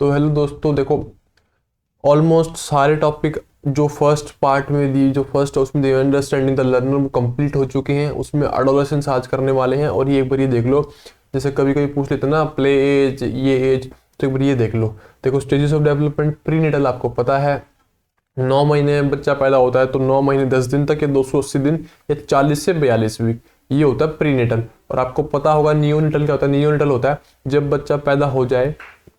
तो हेलो दोस्तों, देखो ऑलमोस्ट सारे टॉपिक जो फर्स्ट पार्ट में दी, जो फर्स्ट उसमें दी अंडरस्टैंडिंग द लर्नर, वो कंप्लीट हो चुके हैं। उसमें एडोलेसेंस आज करने वाले हैं। और ये एक बार ये देख लो, जैसे कभी कभी पूछ लेते हैं ना प्ले एज, ये एज, तो एक बार ये देख लो। देखो stages of development, prenatal आपको पता है 9 महीने में बच्चा पैदा होता है, तो 9 महीने 10 दिन तक या 280 दिन या 40 से 42 वीक, ये होता है प्री नेटल। और आपको पता होगा नियोनेटल क्या होता है। नियोनेटल होता है जब बच्चा पैदा हो जाए,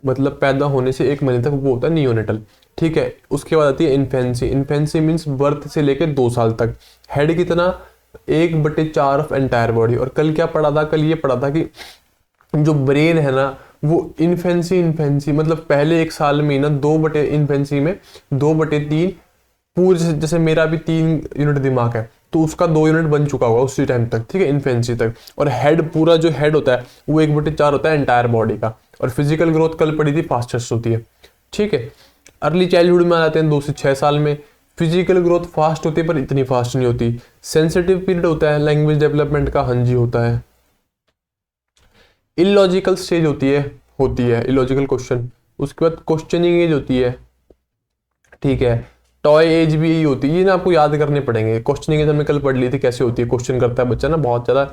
मतलब पैदा होने से 1 महीने तक, वो होता है नियोनेटल। ठीक है, उसके बाद आती है इन्फेंसी। इन्फेंसी मीन्स बर्थ से लेकर 2 साल तक। हेड कितना, 1/4 ऑफ एंटायर बॉडी। और कल क्या पढ़ा था, कल ये पढ़ा था कि जो ब्रेन है ना, वो इन्फेंसी मतलब पहले 1 साल में ही ना 2/इन्फेंसी में 2/3 पूरे, जैसे मेरा भी 3 यूनिट दिमाग है तो उसका 2 यूनिट बन चुका होगा उसी टाइम तक। ठीक है, इन्फेंसी तक। और हेड, पूरा जो हेड होता है वो 1/4 होता है एंटायर बॉडी का। और फिजिकल ग्रोथ कल पड़ी थी फास्टेस्ट होती है। ठीक है, अर्ली चाइल्डहुड में आ जाते हैं 2 से 6 साल में। फिजिकल ग्रोथ फास्ट होती है पर इतनी फास्ट नहीं होती। सेंसिटिव पीरियड होता है लैंग्वेज डेवलपमेंट का, हाँ जी होता है। इलॉजिकल स्टेज होती है इलॉजिकल क्वेश्चन। उसके बाद क्वेश्चनिंग एज होती है। ठीक है, टॉय एज भी यही होती है। ये ना आपको याद करने पड़ेंगे। क्वेश्चनिंग एज हमने कल पढ़ ली थी कैसे होती है। क्वेश्चन करता है बच्चा ना, बहुत ज्यादा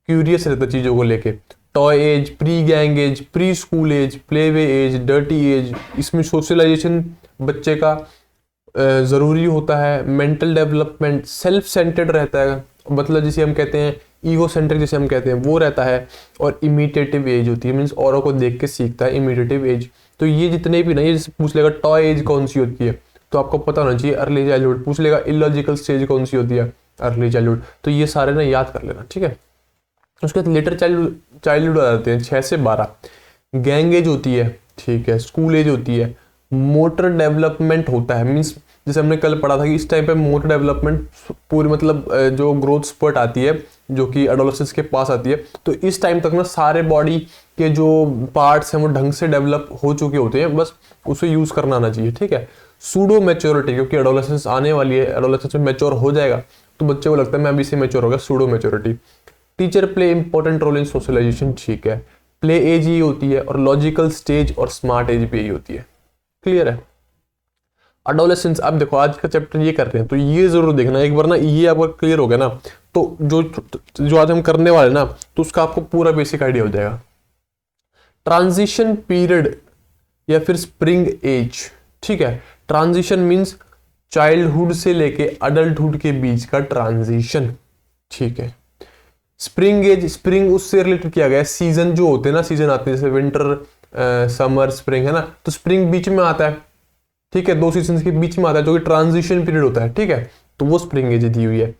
क्यूरियस रहता है चीजों को लेके। Toy age, pre gang age, preschool age, play way age, dirty age. इसमें सोशलाइजेशन बच्चे का ज़रूरी होता है। मेंटल डेवलपमेंट, सेल्फ सेंटर्ड रहता है, मतलब जिसे हम कहते हैं ईगो सेंट्रिक, जिसे हम कहते हैं वो रहता है। और इमिटेटिव एज होती है, मीन्स औरों को देख के सीखता है, इमिटेटिव एज। तो ये जितने भी ना, ये जैसे पूछ लेगा टॉय एज कौन सी होती है तो आपको पता होना चाहिए अर्ली चाइल्डहुड। पूछ लेगा इलॉजिकल स्टेज कौन सी होती है, अर्ली चाइल्डहुड। तो ये सारे ना याद कर लेना। ठीक है, उसके बाद लेटर चाइल्डहुड आ जाते हैं 6 से 12। गैंग एज होती है, ठीक है, स्कूल एज होती है। मोटर डेवलपमेंट होता है, मीन्स जैसे हमने कल पढ़ा था कि इस टाइम पे मोटर डेवलपमेंट पूरी, मतलब जो ग्रोथ स्पर्ट आती है जो कि एडोलेसेंस के पास आती है, तो इस टाइम तक ना सारे बॉडी के जो पार्ट्स हैं वो ढंग से डेवलप हो चुके होते हैं, बस उसे यूज करना आना चाहिए। ठीक है, सूडो मैच्योरिटी, क्योंकि एडोलेसेंस आने वाली है, एडोलेसेंस में मैच्योर हो जाएगा तो बच्चे को लगता है मैं अभी से मैच्योर हो गया, pseudo maturity. Teacher play important role in socialization, ठीक है। प्ले एज ही होती है। और लॉजिकल स्टेज और स्मार्ट एज भी यही होती है। क्लियर है। अडोलेसेंस, अब देखो आज का चैप्टर ये कर रहे हैं तो ये जरूर देखना एक बार ना, ये अगर क्लियर हो गया ना तो जो आज हम करने वाले ना तो उसका आपको पूरा बेसिक आइडिया हो जाएगा। ट्रांजिशन पीरियड या फिर स्प्रिंग एज। ठीक है, ट्रांजिशन मींस चाइल्डहुड से लेके अडल्टहुड के बीच का ट्रांजिशन। ठीक है, स्प्रिंग एज, स्प्रिंग उससे रिलेटेड किया गया है। सीजन जो होते हैं ना, सीजन आते हैं जैसे विंटर, समर, स्प्रिंग है ना, तो स्प्रिंग बीच में आता है। ठीक है, 2 सीजन के बीच में आता है जो कि ट्रांजिशन पीरियड होता है। ठीक है, तो वो स्प्रिंग एज दी हुई है।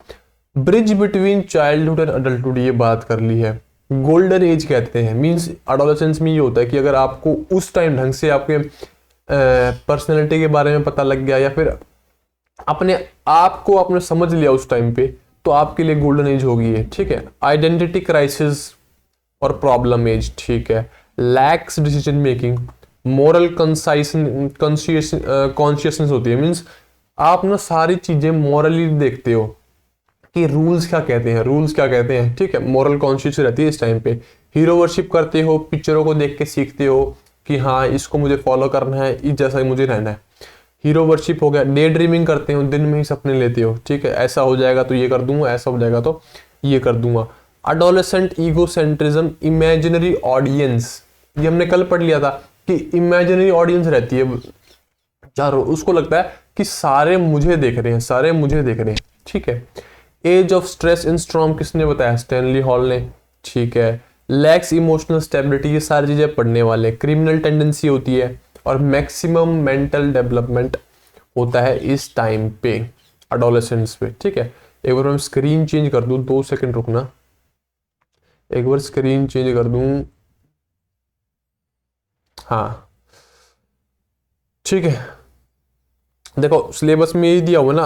Bridge between childhood and adulthood, ये बात कर ली है। गोल्डन एज कहते हैं, मींस एडोलेसेंस में ये होता है कि अगर आपको उस टाइम ढंग से आपके पर्सनैलिटी के बारे में पता लग गया या फिर अपने आप को आपने समझ लिया उस टाइम पे, तो आपके लिए गोल्डन एज होगी है। ठीक है, आइडेंटिटी क्राइसिस और प्रॉब्लम एज। ठीक है, lakhs decision making, moral consciousness होती है, मीन्स आप ना सारी चीजें मॉरली देखते हो कि रूल्स क्या कहते हैं, रूल्स क्या कहते हैं। ठीक है, मोरल कॉन्शियस रहती है इस टाइम पे। हीरो वर्शिप करते हो, पिक्चरों को देख के सीखते हो कि हाँ इसको मुझे फॉलो करना है, इस जैसा ही मुझे रहना है। हीरो वर्शिप हो गया। डे ड्रीमिंग करते हो, दिन में ही सपने लेते हो। ठीक है, ऐसा हो जाएगा तो ये कर दूंगा, ऐसा हो जाएगा तो ये कर दूंगा। अडोलेसेंट ईगोसेंट्रिज्म, इमेजिनरी ऑडियंस, ये हमने कल पढ़ लिया था कि इमेजिनरी ऑडियंस रहती है चारों, उसको लगता है कि सारे मुझे देख रहे हैं, सारे मुझे देख रहे हैं। ठीक है, age of stress in storm किसने बताया, स्टैनली हॉल ने। ठीक है, लैक्स इमोशनल स्टेबिलिटी, ये सारी चीजें पढ़ने वाले। क्रिमिनल टेंडेंसी होती है और मैक्सिमम मेंटल डेवलपमेंट होता है इस टाइम पे, एडोलेसेंस पे। ठीक है, एक बार मैं स्क्रीन चेंज कर दूं, 2 सेकंड रुकना, एक बार स्क्रीन चेंज कर दूं। हाँ ठीक है, देखो सिलेबस में ये दिया हुआ ना,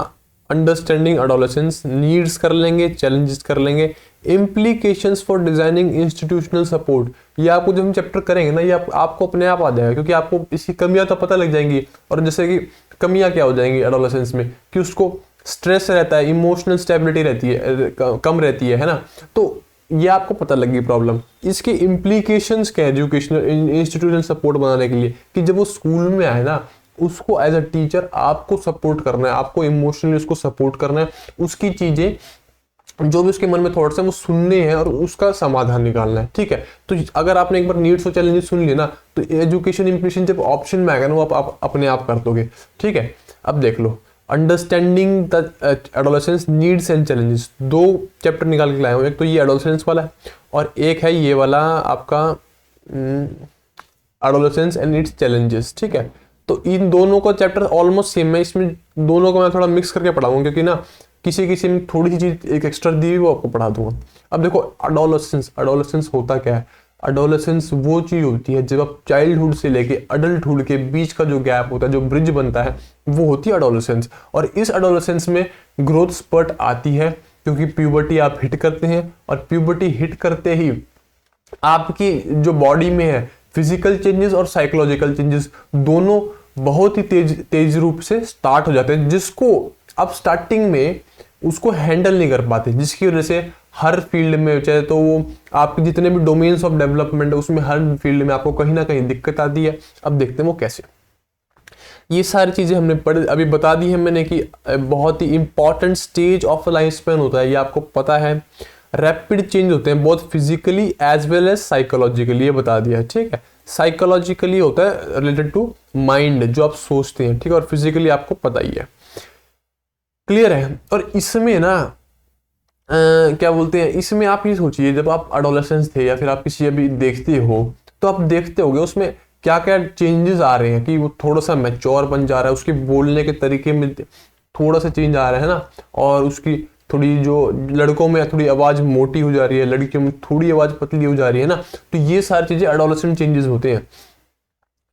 अंडरस्टैंडिंग एडोलेसेंस, नीड्स कर लेंगे, चैलेंजेस कर लेंगे, implications for designing institutional support. ये आपको जब हम चैप्टर करेंगे ना, ये आपको अपने आप आ जाएगा, क्योंकि आपको इसकी कमियां तो पता लग जाएंगी। और जैसे कि कमियां क्या हो जाएंगी एडोलेसेंस में, कि उसको स्ट्रेस रहता है, इमोशनल स्टेबिलिटी रहती है, कम रहती है ना, तो ये आपको पता लगी प्रॉब्लम। इसके इम्प्लीकेशंस क्या है एजुकेशनल इंस्टीट्यूशनल सपोर्ट बनाने के लिए, कि जब वो स्कूल में आए ना, उसको एज अ टीचर आपको सपोर्ट करना है, आपको इमोशनली उसको सपोर्ट करना है, उसकी चीजें जो भी उसके मन में थॉट्स हैं वो सुनने हैं और उसका समाधान निकालना है। ठीक है, तो अगर आपने एक बार नीड्स और चैलेंजेस सुन लिए ना, तो एजुकेशन इम्प्लीकेशन जब ऑप्शन में आएगा ना, वो आप अपने आप कर दोगे। ठीक है, अब देख लो, understanding the adolescence needs and challenges, 2 chapter निकाल के लाया हूँ। एक तो ये एडोलेसेंस वाला है और एक है ये वाला आपका एडोलेसेंस एंड इट्स चैलेंजेस। ठीक है, तो इन दोनों का चैप्टर ऑलमोस्ट सेम है, इसमें दोनों को मैं थोड़ा मिक्स करके पढ़ाऊंगा, क्योंकि ना किसी में थोड़ी सी चीज एक एक्स्ट्रा दी हुई वो आपको पढ़ा दूंगा। अब देखो एडोलेसेंस होता क्या है। एडोलेसेंस वो चीज होती है जब आप चाइल्डहुड से लेके अडल्टहुड के बीच का जो गैप होता है, जो ब्रिज बनता है, वो होती है एडोलेसेंस। और इस एडोलेसेंस में ग्रोथ स्पर्ट आती है, क्योंकि प्यूबर्टी आप हिट करते हैं, और प्यूबर्टी हिट करते ही आपकी जो बॉडी में है फिजिकल चेंजेस और साइकोलॉजिकल चेंजेस दोनों बहुत ही तेज रूप से स्टार्ट हो जाते हैं, जिसको आप स्टार्टिंग में उसको हैंडल नहीं कर पाते, जिसकी वजह से हर फील्ड में, चाहे तो वो आपके जितने भी डोमेन्स ऑफ डेवलपमेंट है उसमें हर फील्ड में आपको कहीं ना कहीं दिक्कत आती है। अब देखते हैं वो कैसे। ये सारी चीजें हमने अभी बता दी है मैंने कि बहुत ही important stage of life span होता है, ये आपको पता है। रैपिड चेंज होते हैं both physically as well as psychologically, ये बता दिया है। ठीक है, साइकोलॉजिकली होता है रिलेटेड टू माइंड, जो आप सोचते हैं। ठीक है, और फिजिकली आपको पता ही है। क्लियर है। और इसमें ना क्या बोलते हैं, इसमें आप ये सोचिए, जब आप एडोलेसेंस थे या फिर आप किसी अभी देखते हो, तो आप देखते होगे उसमें क्या क्या चेंजेस आ रहे हैं, कि वो थोड़ा सा मैच्योर बन जा रहा है, उसके बोलने के तरीके में थोड़ा सा चेंज आ रहा है ना, और उसकी थोड़ी जो लड़कों में थोड़ी आवाज मोटी हो जा रही है, लड़कियों में थोड़ी आवाज पतली हो जा रही है ना, तो ये सारी चीजें एडोलेसेंट चेंजेस होते हैं।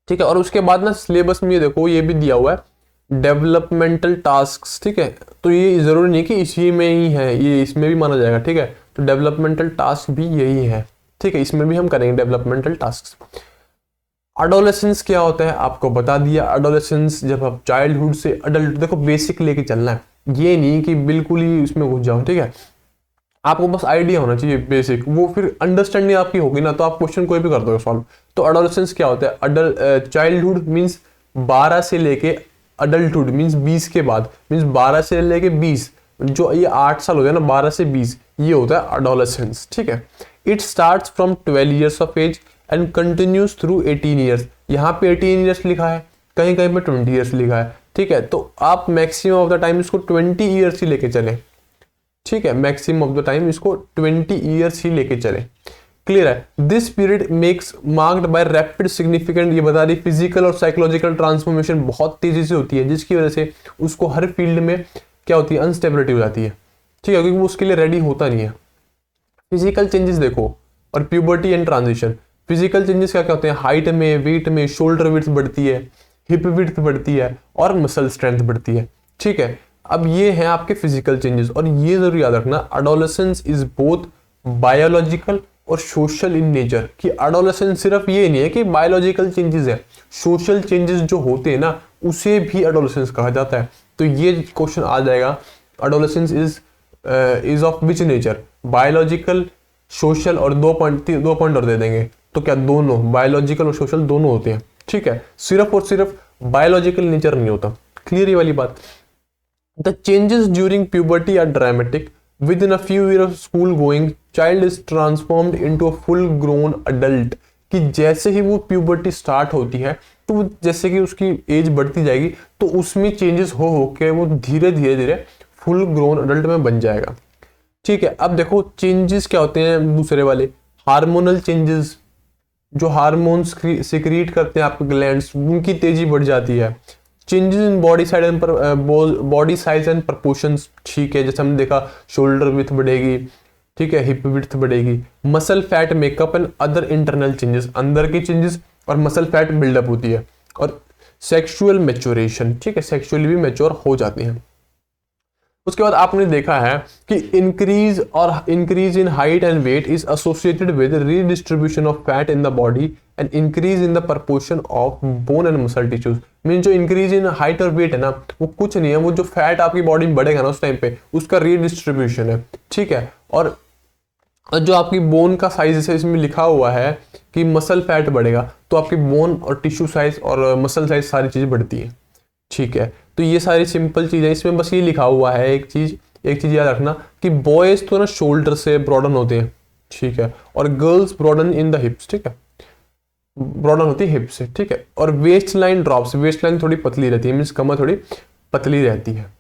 ठीक है, और उसके बाद ना सिलेबस में ये देखो, ये भी दिया हुआ है डेवलपमेंटल टास्क्स। ठीक है, तो ये जरूरी नहीं कि इसी में ही है, ये इसमें भी माना जाएगा। ठीक है, तो डेवलपमेंटल टास्क भी यही है। ठीक है, इसमें भी हम करेंगे डेवलपमेंटल टास्क। एडोलेसेंस क्या होता है आपको बता दिया। एडोलेसेंस जब आप चाइल्डहुड से अडल्ट, देखो बेसिक लेके चलना है, ये नहीं कि बिल्कुल ही उसमें घुस जाओ। ठीक है, आपको बस आइडिया होना चाहिए बेसिक, वो फिर अंडरस्टैंडिंग आपकी होगी ना, तो आप क्वेश्चन कोई भी कर दोगे सॉल्व। तो एडोलेसेंस क्या होता है, चाइल्डहुड मीन्स 12 से लेके अडल्टहुड मीन्स 20 के बाद, मीन्स 12 से लेके 20, जो ये 8 साल हो गया ना, 12 से 20, ये होता है एडोलेसेंस। ठीक है, it starts from 12 years of age and continues through 18 years. यहाँ पे 18 ईयर्स लिखा है, कहीं कहीं पे 20 ईयर्स लिखा है। ठीक है, तो आप मैक्सिमम ऑफ द टाइम इसको 20 ईयर्स ही लेके चले। ठीक है, मैक्सिमम ऑफ द टाइम इसको 20 ईयर्स ही लेके चले। क्लियर है। This period makes marked by rapid significant, ये बता रही फिजिकल और साइकोलॉजिकल ट्रांसफॉर्मेशन बहुत तेजी से होती है, जिसकी वजह से उसको हर फील्ड में क्या होती है, अनस्टेबिलिटी हो जाती है। ठीक है, क्योंकि वो उसके लिए रेडी होता नहीं है। फिजिकल चेंजेस देखो, और puberty and transition. Physical changes क्या क्या होते हैं, हाइट में, वेट में, शोल्डर विड्थ बढ़ती है, हिप विड्थ बढ़ती है, और मसल स्ट्रेंथ बढ़ती है। ठीक है, अब ये है आपके फिजिकल चेंजेस। और ये जरूर याद रखना, एडोलेसेंस इज बोथ बायोलॉजिकल और सोशल इन नेचर, कि एडोलेसेंस सिर्फ ये नहीं है कि बायोलॉजिकल चेंजेस है, सोशल चेंजेस जो होते हैं ना, उसे भी एडोलेसेंस कहा जाता है। तो ये क्वेश्चन आ जाएगा, adolescence is of which nature, biological, social, और दो पॉइंट और दे देंगे, तो क्या दोनों बायोलॉजिकल और सोशल दोनों होते हैं। ठीक है, सिर्फ और सिर्फ बायोलॉजिकल नेचर नहीं होता। क्लियर ये वाली बात। The changes during puberty are dramatic. Within a few years of school going, child is transformed into a full grown adult, कि जैसे ही वो प्यूबर्टी स्टार्ट होती है, तो जैसे कि उसकी एज बढ़ती जाएगी, तो उसमें चेंजेस हो के वो धीरे धीरे फुल ग्रोन अडल्ट में बन जाएगा। ठीक है, अब देखो चेंजेस क्या होते हैं दूसरे वाले, हार्मोनल चेंजेस, जो हार्मोन्स सिक्रीट करते हैं आपके ग्लैंड्स, उनकी तेजी बढ़ जाती है। Changes in body size and proportions. ठीक है, जैसे हमने देखा शोल्डर विड्थ बढ़ेगी, ठीक है, हिप विड्थ बढ़ेगी, muscle fat makeup and other internal changes, अंदर की चेंजेस और मसल फैट बिल्डअप होती है। और सेक्सुअल मैच्योरेशन, ठीक है, सेक्सुअली भी मैच्योर हो जाती हैं। उसके बाद आपने देखा है कि increase in height and weight is associated with redistribution of fat in the body and increase in the proportion of bone and muscle tissues. Mean जो इंक्रीज इन हाइट और वेट है ना, वो कुछ नहीं है, वो जो फैट आपकी बॉडी में बढ़ेगा ना उस टाइम पे, उसका रीडिस्ट्रीब्यूशन है। ठीक है, और और जो आपकी बोन का साइज जैसे इसमें लिखा हुआ है कि मसल फैट बढ़ेगा, तो आपकी बोन और टिश्यू साइज और मसल साइज सारी चीज़ें बढ़ती हैं। ठीक है, तो ये सारी सिंपल चीज़ें, इसमें बस ये लिखा हुआ है एक चीज़ याद रखना कि बॉयज़ तो ना शोल्डर से ब्रॉडन होते हैं, ठीक है, और girls broaden in the hips, ठीक है, ब्रॉडन होती है हिप से, ठीक है, और waist line drops, waist line थोड़ी पतली रहती है, मीन्स कमर थोड़ी पतली रहती है।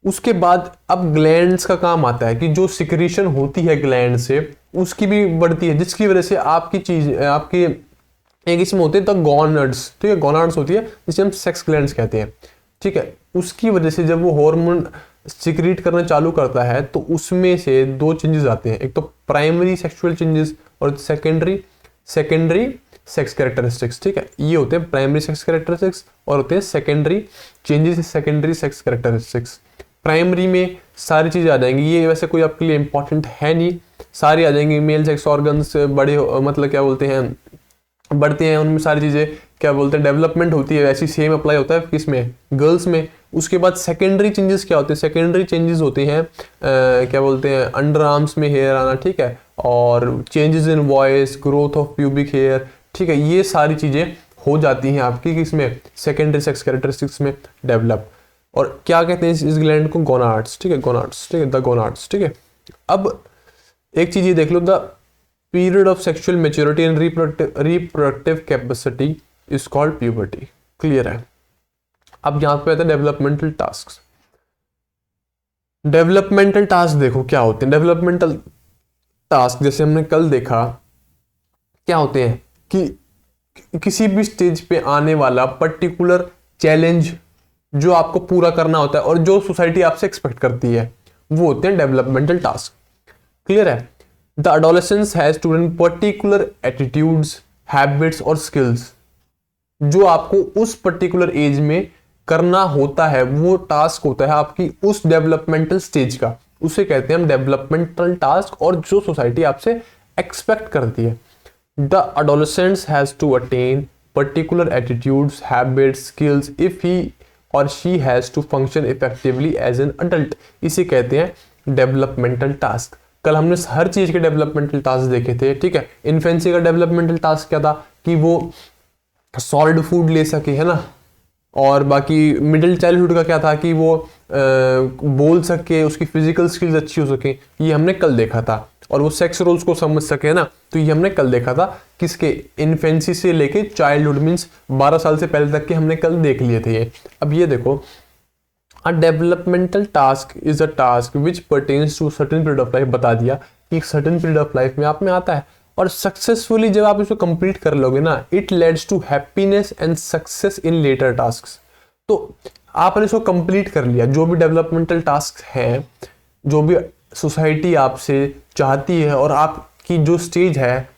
उसके बाद अब ग्लैंड्स का काम आता है कि जो सिक्रीशन होती है ग्लैंड से उसकी भी बढ़ती है, जिसकी वजह से आपकी चीज आपकी एक इसमें होते हैं द गोनाड्स, ठीक है, गोनाड्स होती है जिसे हम सेक्स ग्लैंड्स कहते हैं, ठीक है। उसकी वजह से जब वो हार्मोन सिक्रीट करना चालू करता है तो उसमें से दो चेंजेस आते हैं, एक तो प्राइमरी सेक्सुअल चेंजेस और सेकेंडरी सेक्स कैरेक्टरिस्टिक्स, ठीक है। ये होते हैं प्राइमरी सेक्स कैरेक्टरिस्टिक्स और होते हैं secondary changes, secondary sex characteristics. Primary में सारी चीज़ें आ जाएंगी, ये वैसे कोई आपके लिए इंपॉर्टेंट है नहीं, सारी आ जाएंगी। मेल सेक्स ऑर्गन्स बड़े मतलब क्या बोलते हैं बढ़ते हैं, उनमें सारी चीज़ें क्या बोलते हैं डेवलपमेंट होती है, वैसी सेम अप्लाई होता है किसमें, गर्ल्स में। उसके बाद सेकेंडरी चेंजेस क्या होते हैं, सेकेंडरी चेंजेस होते हैं क्या बोलते हैं अंडर आर्म्स में हेयर आना, ठीक है, और changes in voice, growth of pubic hair, ठीक है, ये सारी चीज़ें हो जाती हैं आपकी किसमें, सेकेंडरी सेक्स कैरेक्टरिस्टिक्स में डेवलप। और क्या कहते हैं इस ग्लैंड को, गोनाड्स, ठीक है, गोनाड्स, ठीक है, द गोनाड्स, ठीक है। अब एक चीज़ ये देख लो, the period of sexual maturity and reproductive capacity is called puberty. Clear है। अब यहाँ पे आता है डेवलपमेंटल टास्क। डेवलपमेंटल टास्क देखो क्या होते हैं। डेवलपमेंटल टास्क जैसे हमने कल देखा क्या होते हैं कि किसी भी स्टेज पे आने वाला पर्टिकुलर चैलेंज जो आपको पूरा करना होता है और जो सोसाइटी आपसे एक्सपेक्ट करती है, वो होते हैं डेवलपमेंटल टास्क। क्लियर है। The adolescence has to learn particular attitudes, habits और स्किल्स जो आपको उस पर्टिकुलर एज में करना होता है, वो टास्क होता है आपकी उस डेवलपमेंटल स्टेज का, उसे कहते हैं हम डेवलपमेंटल टास्क, और जो सोसाइटी आपसे एक्सपेक्ट करती है। The adolescence has to attain particular attitudes, habits, skills if he और she has to function effectively as an adult. इसे कहते हैं डेवलपमेंटल टास्क। कल हमने हर चीज के डेवलपमेंटल टास्क देखे थे, ठीक है। इन्फेंसी का डेवलपमेंटल टास्क क्या था कि वो सॉलिड फूड ले सके, है ना, और बाकी मिडिल चाइल्डहुड का क्या था कि वो बोल सके, उसकी फिजिकल स्किल्स अच्छी हो सके, ये हमने कल देखा था। और वो सेक्स रोल्स को समझ सके, है ना, तो ये हमने कल देखा था किसके, इन्फेंसी से लेके चाइल्डहुड मीन्स 12 साल से पहले तक के हमने कल देख लिए थे ये। अब ये देखो, a developmental task is a task which pertains to certain period of life. बता दिया कि एक सर्टेन पीरियड ऑफ लाइफ में आप में आता है, और सक्सेसफुली जब आप इसको कंप्लीट कर लोगे ना, it leads to happiness and success in later tasks. तो आपने इसको कंप्लीट कर लिया, जो भी डेवलपमेंटल टास्क हैं, जो भी सोसाइटी आपसे चाहती है, और आपकी जो स्टेज है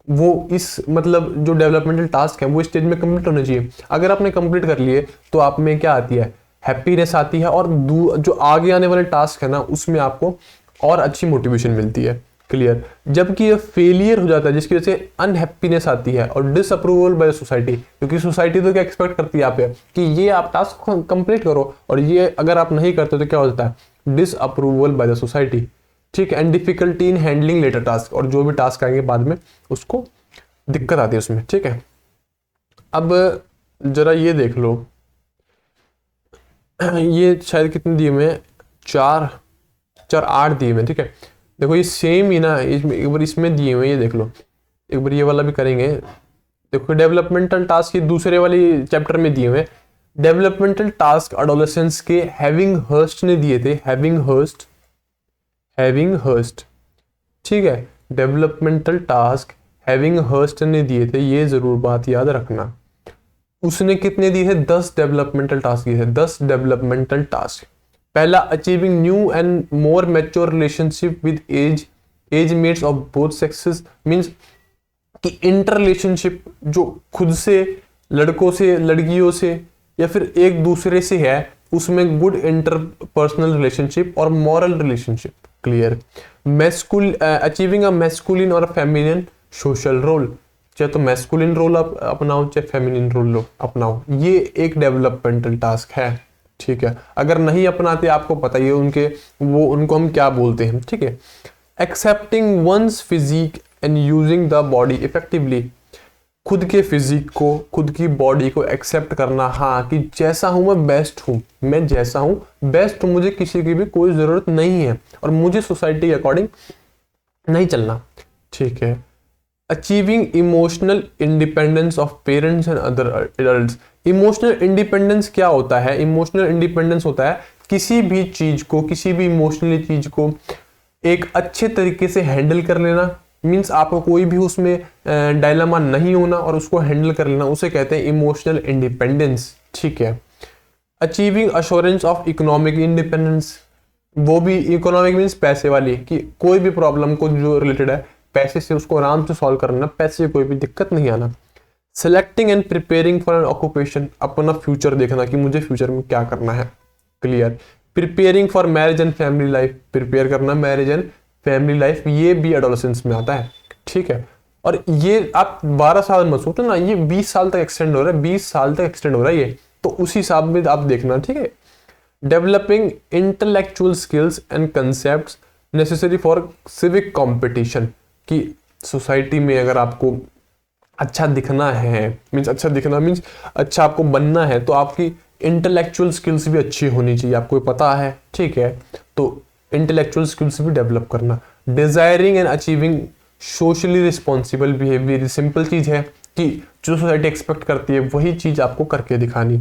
वो इस मतलब जो डेवलपमेंटल टास्क है वो स्टेज में कंप्लीट होना चाहिए। अगर आपने कंप्लीट कर लिए तो आप में क्या आती है, हैप्पीनेस आती है, और जो आगे आने वाले टास्क है ना उसमें आपको और अच्छी मोटिवेशन मिलती है। क्लियर। जबकि ये फेलियर हो जाता है जिसकी वजह से अनहैप्पीनेस आती है और डिसअप्रूवल बाय सोसाइटी, क्योंकि सोसाइटी तो क्या एक्सपेक्ट करती है आप पे कि ये आप टास्क कंप्लीट करो, और ये अगर आप नहीं करते तो क्या होता है, डिसअप्रूवल बाय द सोसाइटी, ठीक है, and difficulty in handling later task, और जो भी टास्क आएंगे बाद में उसको दिक्कत आती है उसमें, ठीक है। अब जरा ये देख लो, ये शायद कितने दिए हुए हैं, 8 दिए हुए, ठीक है। देखो ये सेम ही ना, एक बार इसमें दिए हुए, ये देख लो, एक बार ये वाला भी करेंगे। देखो डेवलपमेंटल टास्क ये दूसरे वाली चैप्टर में दिए हुए। डेवलपमेंटल टास्क एडोलेसेंस के हैविंग हर्स्ट ने दिए थे, हैविंग हर्स्ट, ठीक है। डेवलपमेंटल टास्क हैविंग हर्स्ट ने दिए थे, ये जरूर बात याद रखना। उसने कितने दिए थे, 10 डेवलपमेंटल टास्क दिए थे, 10 डेवलपमेंटल टास्क। पहला, achieving new and more mature relationship with age mates of both sexes, means कि इंटर रिलेशनशिप जो खुद से, लड़कों से, लड़कियों से, या फिर एक दूसरे से है, उसमें गुड इंटर पर्सनल रिलेशनशिप और moral relationship. Clear. Achieving a masculine और फेमिनिन सोशल रोल, चाहे तो मैस्कुलिन रोल आप अपनाओ चाहे फेमिनिन रोल अपनाओ, ये एक डेवलपमेंटल टास्क है, ठीक है। अगर नहीं अपनाते आपको पता ही है उनको हम क्या बोलते हैं, ठीक है। Accepting one's physique and using the body effectively, खुद के फिजिक को, खुद की बॉडी को एक्सेप्ट करना, हाँ कि जैसा हूँ मैं बेस्ट हूँ, मैं जैसा हूँ बेस्ट हूँ, मुझे किसी की भी कोई ज़रूरत नहीं है और मुझे सोसाइटी के अकॉर्डिंग नहीं चलना, ठीक है। Achieving emotional independence of parents and other adults. Emotional independence क्या होता है? इमोशनल इंडिपेंडेंस होता है किसी भी चीज़ को, किसी भी इमोशनली चीज़ को एक अच्छे तरीके से हैंडल कर लेना, मीन्स आपको कोई भी उसमें डायलेमा नहीं होना और उसको हैंडल कर लेना, उसे कहते हैं इमोशनल इंडिपेंडेंस, ठीक है। Achieving assurance of economic independence, वो भी इकोनॉमिक मीन्स पैसे वाली, कि कोई भी प्रॉब्लम को जो रिलेटेड है पैसे से उसको आराम से सॉल्व करना, पैसे से कोई भी दिक्कत नहीं आना। Selecting and preparing for an occupation, अपना फ्यूचर देखना कि मुझे फ्यूचर में क्या करना है, clear. Preparing for marriage and family life, prepare करना मैरिज एंड फैमिली लाइफ, ये भी एडोलेसेंस में आता है, ठीक है। और ये आप 12 साल मत सोचो ना, ये 20 साल तक एक्सटेंड हो रहा है, 20 साल तक एक्सटेंड हो रहा है ये, तो उसी हिसाब में आप देखना, ठीक है। Developing intellectual skills and concepts necessary for civic competition, कि सोसाइटी में अगर आपको अच्छा दिखना है, मीन्स अच्छा दिखना मीन्स अच्छा आपको बनना है, तो आपकी इंटेलेक्चुअल स्किल्स भी अच्छी होनी चाहिए, आपको पता है, ठीक है। तो इंटेलेक्चुअल स्किल्स भी डेवलप करना। Desiring and achieving socially responsible behaviour, simple चीज है कि जो सोसाइटी एक्सपेक्ट करती है वही चीज आपको करके दिखानी।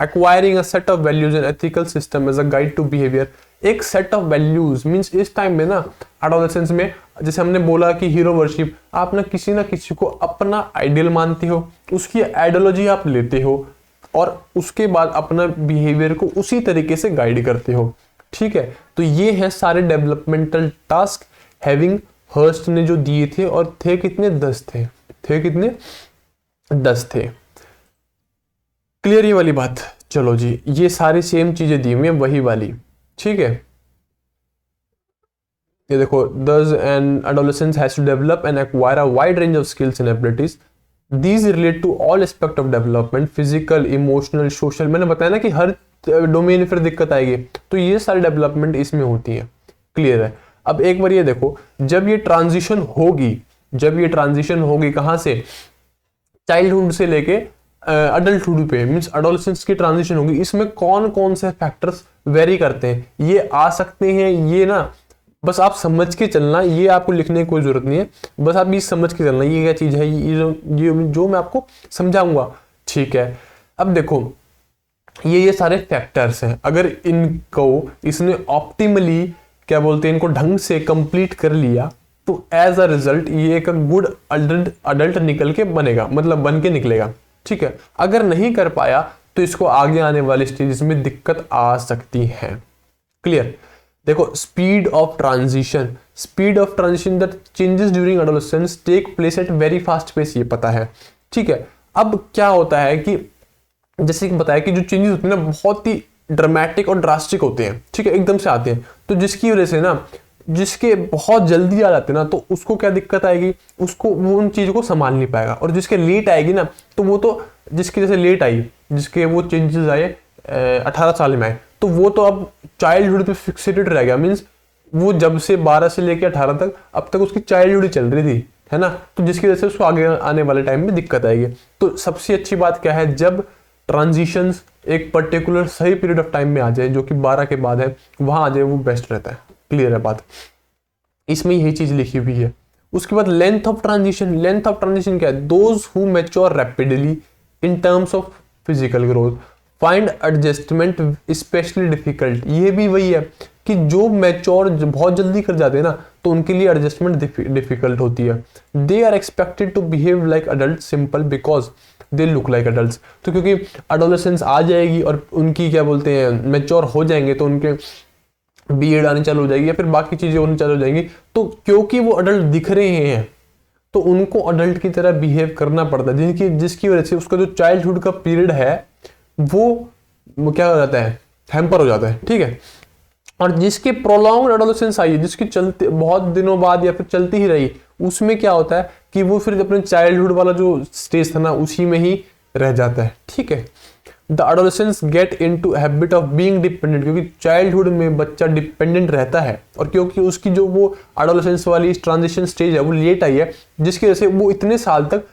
Acquiring a set of values and ethical system as a guide to behaviour, एक सेट ऑफ वैल्यूज मीन्स इस टाइम में ना एडोलेसेंस में, जैसे हमने बोला कि हीरो वर्शिप, आप ना किसी को अपना आइडियल मानते हो, उसकी आइडियोलॉजी आप लेते हो और उसके बाद अपना बिहेवियर को उसी तरीके से गाइड करते हो, ठीक है। तो ये है सारे डेवलपमेंटल टास्क हैविंग हर्स्ट ने जो दिए थे, और थे कितने? 10 थे, कितने? 10 थे, क्लियर ये वाली बात। चलो जी, ये सारी सेम चीजें दी हुई हैं, वही वाली, ठीक है। ये देखो, thus an adolescent has to develop and acquire a wide range of skills and abilities. These relate to all aspect of development, physical, emotional, social. मैंने बताया ना कि हर डोमेन फिर दिक्कत आएगी, तो ये सारी डेवलपमेंट इसमें होती है, क्लियर है। अब एक बार ये देखो, जब ये ट्रांजिशन होगी कहाँ से? चाइल्डहुड से लेके अडल्टहुड पे, मीन्स एडोलेसेंस की ट्रांजिशन होगी, इसमें कौन कौन से फैक्टर्स वेरी करते हैं, ये आ सकते हैं, ये ना बस आप समझ के चलना, ये आपको लिखने की कोई जरूरत नहीं है, बस आप ये समझ के चलना ये क्या चीज है, ये जो मैं आपको समझाऊंगा, ठीक है। अब देखो, ये सारे फैक्टर्स हैं, अगर इनको इसने ऑप्टिमली क्या बोलते हैं, इनको ढंग से कंप्लीट कर लिया, तो एज अ रिजल्ट ये एक गुड अडल्ट निकल के बनेगा, मतलब बन के निकलेगा, ठीक है। अगर नहीं कर पाया तो इसको आगे आने वाले स्टेजेस में दिक्कत आ सकती है, क्लियर। देखो, speed of transition the changes during adolescence take place at very fast pace, ये पता है, ठीक है। अब क्या होता है कि जैसे कि बताया कि जो चेंजेस होते हैं ना बहुत ही ड्रामेटिक और ड्रास्टिक होते हैं, ठीक है, एकदम से आते हैं, तो जिसकी वजह से ना जिसके बहुत जल्दी आ जाते हैं ना, तो उसको क्या दिक्कत आएगी, उसको वो उन चीज़ों को संभाल नहीं पाएगा, और जिसके लेट आएगी ना, तो वो तो जिसके जैसे लेट आई, जिसके वो चेंजेस आए 18 साल में आए, तो वो तो अब चाइल्डहुड पे फिक्सेटेड रह गया, मीन्स वो जब से 12 से लेकर 18 तक, अब तक उसकी चाइल्डहुड ही चल रही थी, है ना, तो जिसकी वजह से उसको आगे आने वाले टाइम में दिक्कत आएगी। तो सबसे अच्छी बात क्या है, जब ट्रांजिशंस एक पर्टिकुलर सही पीरियड ऑफ टाइम में आ जाए, जो कि 12 के बाद है, वहां आ जाए, वो बेस्ट रहता है, क्लियर है बात, इसमें यही चीज लिखी हुई है। उसके बाद लेंथ ऑफ ट्रांजिशन क्या है? Those who mature rapidly in terms of physical growth find adjustment specially difficult, ये भी वही है कि जो मैच्योर बहुत जल्दी कर जाते हैं ना, तो उनके लिए एडजस्टमेंट डिफिकल्ट होती है। They are expected to behave like adult simple because they look like adult, तो क्योंकि एडोलेसेंस आ जाएगी और उनकी क्या बोलते हैं मैच्योर हो जाएंगे, तो उनके बीएड आने चालू हो जाएगी या फिर बाकी चीजें होने चालू हो जाएंगी, तो क्योंकि वो अडल्ट दिख रहे हैं तो उनको अडल्ट की तरह बिहेव करना पड़ता है, जिसकी वजह से उसका जो चाइल्डहुड का पीरियड है वो क्या हो जाता है, हैम्पर हो जाता है, ठीक है। और जिसके प्रोलॉन्ग्ड एडोलेसेंस आई है, जिसकी चलते बहुत दिनों बाद या फिर चलती ही रही, उसमें क्या होता है कि वो फिर अपने चाइल्डहुड वाला जो स्टेज था ना, उसी में ही रह जाता है, ठीक है। The adolescence get into habit of being dependent, क्योंकि चाइल्डहुड में बच्चा डिपेंडेंट रहता है और क्योंकि उसकी जो वो एडोलेसेंस वाली ट्रांजिशन स्टेज है वो लेट आई है, जिसकी वजह से वो इतने साल तक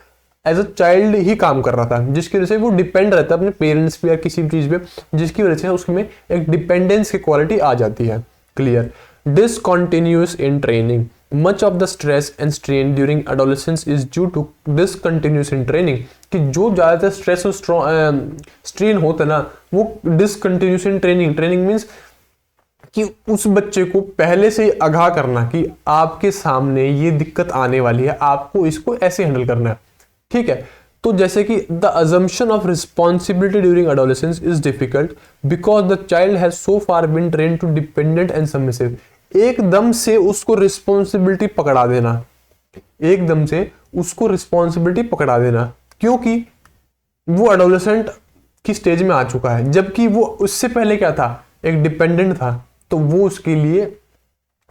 एज अ चाइल्ड ही काम कर रहा था, जिसकी वजह से वो डिपेंड रहता है अपने पेरेंट्स पे या किसी भी चीज़ पे, जिसकी वजह से उसमें एक डिपेंडेंस की क्वालिटी आ जाती है। Clear. Discontinuous in training, much of the stress and strain during adolescence is due to discontinuous in training, कि जो ज़्यादातर स्ट्रेस और स्ट्रेन होता है ना वो discontinuous in training, training means कि उस बच्चे को पहले से ही आगाह करना कि आपके सामने ये दिक्कत आने वाली है, आपको इसको ऐसे हैंडल करना है। ठीक है, तो जैसे कि the assumption of responsibility during adolescence is difficult because the child has so far been trained to dependent and submissive. एकदम से उसको रिस्पॉन्सिबिलिटी पकड़ा देना, एकदम से उसको रिस्पॉन्सिबिलिटी पकड़ा देना, क्योंकि वो एडोलेसेंट की स्टेज में आ चुका है, जबकि वो उससे पहले क्या था, एक डिपेंडेंट था। तो वो उसके लिए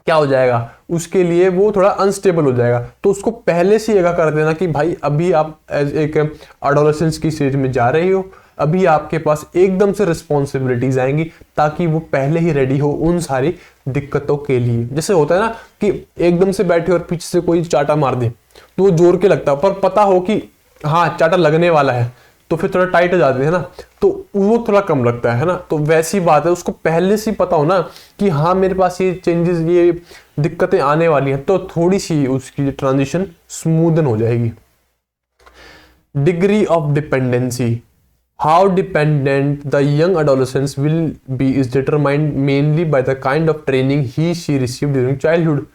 क्या हो जाएगा, उसके लिए वो थोड़ा अनस्टेबल हो जाएगा। तो उसको पहले से आगाह कर देना कि भाई अभी आप एक एडोलेसेंस की स्टेज में जा रहे हो, अभी आपके पास एकदम से रिस्पॉन्सिबिलिटीज आएंगी, ताकि वो पहले ही रेडी हो उन सारी दिक्कतों के लिए। जैसे होता है ना कि एकदम से बैठे और पीछे से कोई चाटा मार दे तो वो जोर के लगता है, पर पता हो कि हाँ चाटा लगने वाला है तो फिर थोड़ा टाइट हो जाते हैं ना, तो वो थोड़ा कम लगता है ना। तो वैसी बात है, उसको पहले से पता हो ना कि हाँ मेरे पास ये चेंजेस, ये दिक्कतें आने वाली हैं, तो थोड़ी सी उसकी ट्रांजिशन स्मूदन हो जाएगी। Degree of dependency, how dependent the young adolescence will be is determined mainly by the kind of training he she received during childhood.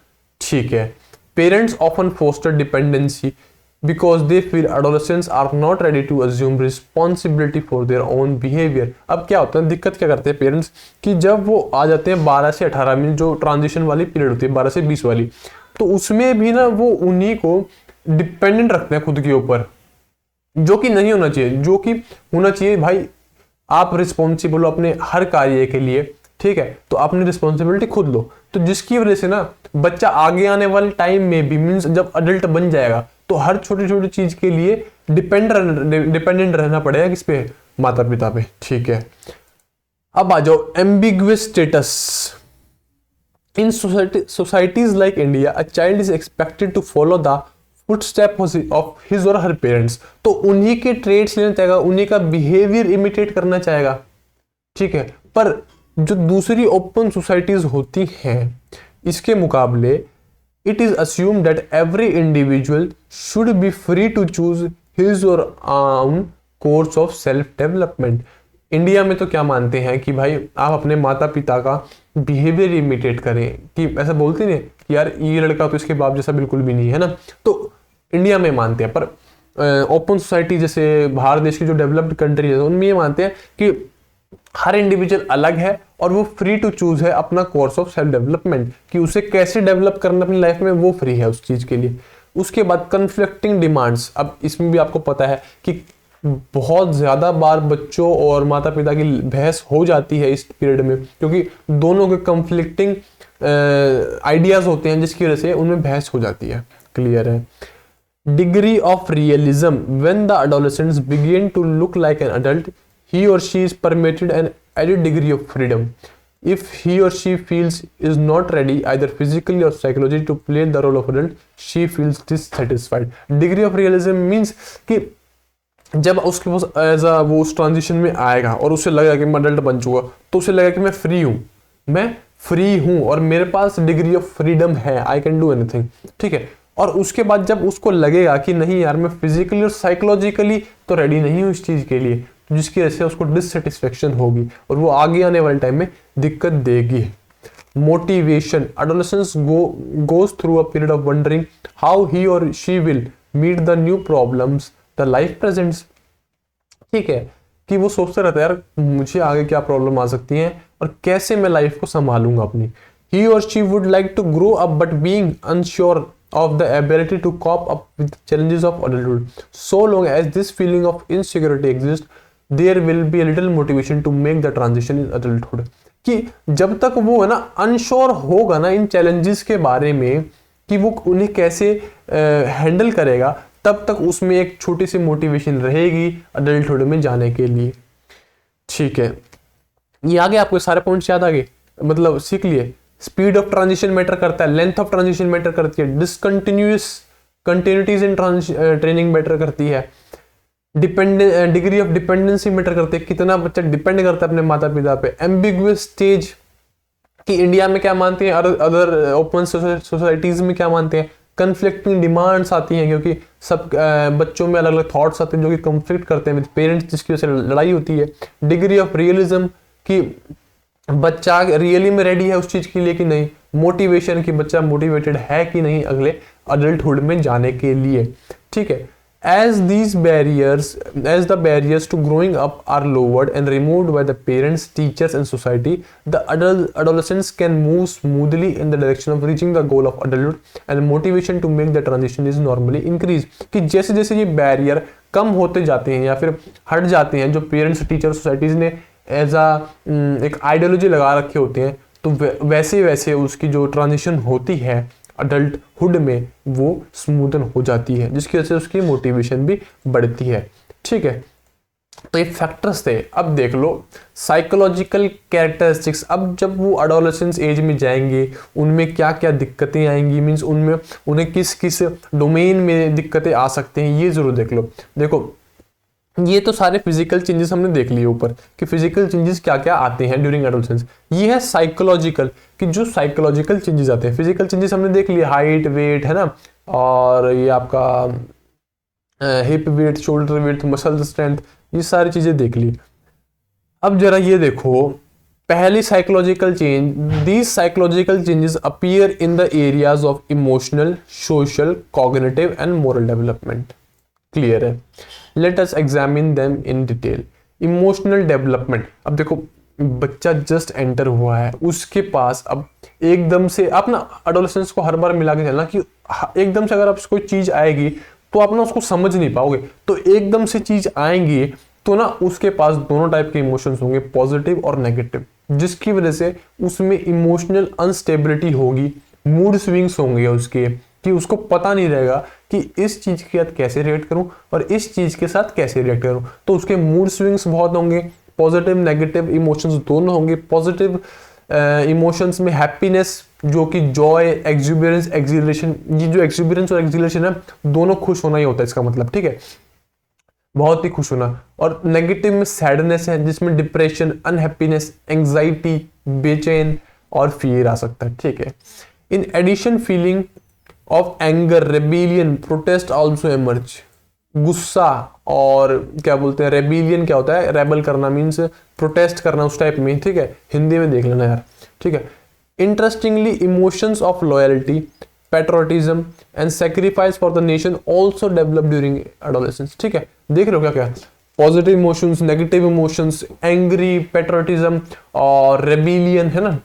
ठीक है, parents often foster dependency because they feel adolescents are not ready to assume responsibility for their own behavior। अब क्या होता है, दिक्कत क्या करते हैं पेरेंट्स कि जब वो आ जाते हैं 12 से 18 में, जो ट्रांजिशन वाली पीरियड होती है 12 से 20 वाली, तो उसमें भी ना वो उन्हीं को डिपेंडेंट रखते हैं खुद के ऊपर, जो कि नहीं होना चाहिए। जो कि होना चाहिए भाई आप रिस्पॉन्सिबल हो अपने हर कार्य के लिए, ठीक है, तो अपनी रिस्पॉन्सिबिलिटी खुद लो। तो जिसकी वजह से ना बच्चा आगे आने वाले टाइम में भी, मीन्स जब अडल्ट बन जाएगा, तो हर छोटी छोटी चीज के लिए डिपेंडेंट रहना पड़ेगा किस पे, माता पिता पे। ठीक है, अब आ जाओ ambiguous status in societies like India, a child is expected to follow the footstep of his और हर पेरेंट्स। तो उन्हीं के ट्रेड्स लेना चाहेगा, उन्हीं का बिहेवियर इमिटेट करना चाहेगा। ठीक है, पर जो दूसरी ओपन सोसाइटीज होती हैं इसके मुकाबले it is assumed that every individual should be free to choose his or own course of self development। India में तो क्या मानते हैं कि भाई आप अपने माता पिता का बिहेवियर इमिटेट करें, कि ऐसा बोलते नहीं कि यार ये लड़का तो इसके बाप जैसा बिल्कुल भी नहीं है ना, तो इंडिया में मानते हैं। पर ओपन सोसाइटी जैसे बाहर देश की जो डेवलप्ड कंट्री है उनमें ये मानते हैं कि हर इंडिविजुअल अलग है और वो फ्री टू चूज है अपना कोर्स ऑफ सेल्फ डेवलपमेंट, कि उसे कैसे डेवलप करना अपनी लाइफ में, वो फ्री है उस चीज के लिए। उसके बाद कन्फ्लिक्टिंग डिमांड्स, अब इसमें भी आपको पता है कि बहुत ज्यादा बार बच्चों और माता पिता की बहस हो जाती है इस पीरियड में, क्योंकि दोनों के कन्फ्लिक्टिंग आइडियाज होते हैं, जिसकी वजह से उनमें बहस हो जाती है। क्लियर है। Degree of realism, when the adolescents begin to look like an adult, he or she is permitted an added degree of freedom. If he or she feels is not ready either physically or psychologically to play the role of adult, she feels dissatisfied. Degree of realism means कि जब उसके पास as a वो उस transition में आएगा और उसे लगेगा कि मैं अडल्ट बन चुका, तो उसे लगेगा कि मैं फ्री हूँ और मेरे पास डिग्री ऑफ फ्रीडम है, आई कैन डू एनीथिंग। ठीक है, और उसके बाद जब उसको लगेगा कि नहीं यार मैं फिजिकली और साइकोलॉजिकली तो रेडी नहीं हूँ इस चीज के लिए, जिसकी वजह से उसको डिससेटिस्फेक्शन होगी और वो आगे आने वाले टाइम में दिक्कत देगी। Motivation, adolescence goes through a period of wondering how he और she will meet the new problems the life presents. ठीक है, कि वो सोचते रहता है यार मुझे आगे क्या प्रॉब्लम आ सकती है और कैसे मैं लाइफ को संभालूंगा अपनी। ही और she would like to grow up but being unsure of the ability to cope up with challenges of adulthood. So long as this feeling of insecurity exists, there will be a little motivation to make the transition in adulthood। कि जब तक वो है ना unsure होगा ना इन challenges के बारे में कि वो उन्हें कैसे हैंडल करेगा, तब तक उसमें एक छोटी सी मोटिवेशन रहेगी अडल्टहुड में जाने के लिए। ठीक है, ये आ गए आपको सारे पॉइंट्स याद आ गए, मतलब सीख लिए। स्पीड ऑफ ट्रांजिशन मैटर करता है, लेंथ ऑफ ट्रांजिशन मैटर करती है, कंटिन्यूटीज इन ट्रेनिंग मैटर करती है, डिग्री ऑफ डिपेंडेंसी मैटर करती है, कितना बच्चा डिपेंड करता है अपने माता पिता पे, एम्बिगुअस स्टेज कि इंडिया में क्या मानते हैं, अदर ओपन सोसाइटीज में क्या मानते हैं, कंफ्लिक्टिंग डिमांड्स आती हैं क्योंकि सब बच्चों में अलग अलग थॉट्स आते हैं जो कि कंफ्लिक्ट करते हैं विद पेरेंट्स, जिसकी वजह से लड़ाई होती है। डिग्री ऑफ रियलिज्म कि बच्चा रियली में रेडी है उस चीज के लिए कि नहीं, मोटिवेशन कि बच्चा मोटिवेटेड है कि नहीं अगले अडल्टहुड में जाने के लिए। ठीक है, as the barriers to growing up are lowered and removed by the parents, teachers and society, the adolescents can move smoothly in the direction of reaching the goal of adulthood, and motivation to make the transition is normally increased। कि जैसे जैसे ये barrier कम होते जाते हैं या फिर हट जाते हैं, जो पेरेंट्स, टीचर, सोसाइटीज ने एज एक आइडियोलॉजी लगा रखे होते हैं, तो वैसे वैसे उसकी जो ट्रांजिशन होती है अडल्टहुड में वो स्मूथन हो जाती है, जिसकी वजह से उसकी मोटिवेशन भी बढ़ती है। ठीक है, तो ये फैक्टर्स थे। अब देख लो साइकोलॉजिकल कैरेक्टरिस्टिक्स। अब जब वो एडोलेसेंस एज में जाएंगे उनमें क्या क्या दिक्कतें आएंगी, मीन्स उनमें उन्हें किस किस डोमेन में दिक्कतें आ सकते हैं, ये जरूर देख लो। देखो ये तो सारे फिजिकल चेंजेस हमने देख लिए ऊपर कि फिजिकल चेंजेस क्या क्या आते हैं ड्यूरिंग एडोलेसेंस। ये है साइकोलॉजिकल कि जो साइकोलॉजिकल चेंजेस आते हैं। फिजिकल चेंजेस हमने देख लिए, हाइट, वेट, है ना, और ये आपका hip weight, shoulder weight, muscle strength, ये सारी चीजें देख ली। अब जरा ये देखो पहली psychological change, these psychological changes appear in the areas of emotional, social, cognitive and moral development. Clear है, let us examine them in detail. Emotional development, अब देखो बच्चा जस्ट एंटर हुआ है, उसके पास अब एकदम से आप ना एडोलेसेंस को हर बार मिला के चलना कि एकदम से अगर आप कोई चीज आएगी तो आप ना उसको समझ नहीं पाओगे, तो एकदम से चीज आएंगी तो ना उसके पास दोनों टाइप के इमोशंस होंगे, पॉजिटिव और नेगेटिव, जिसकी वजह से उसमें इमोशनल अनस्टेबिलिटी होगी, मूड स्विंग्स होंगे उसके, कि उसको पता नहीं रहेगा कि इस चीज के साथ कैसे रिएक्ट करूं और इस चीज के साथ कैसे रिएक्ट करूं। तो उसके मूड स्विंग्स बहुत होंगे, पॉजिटिव नेगेटिव इमोशंस दोनों होंगे। पॉजिटिव इमोशंस में हैप्पीनेस, जो कि जॉय, एक्सुबरेंस, एक्सिलरेशन, ये जो एक्सुबरेंस और एक्सिलरेशन है दोनों खुश होना ही होता है इसका मतलब। ठीक है, बहुत ही खुश होना। और नेगेटिव में सैडनेस है, जिसमें डिप्रेशन, अनहैप्पीनेस, एंग्जाइटी, बेचैन और फियर आ सकता है। ठीक है, in addition feeling of anger, rebellion, protest also emerge. गुस्सा और क्या बोलते हैं, रेबिलियन क्या होता है, रेबल करना मीन्स प्रोटेस्ट करना उस टाइप में। ठीक है, हिंदी में देख लेना यार। ठीक है, interestingly emotions of loyalty, patriotism and sacrifice for the nation also develop during adolescence. ठीक है, देख रहे हो क्या क्या, positive emotions, negative emotions, angry, patriotism और रेबिलियन, है ना,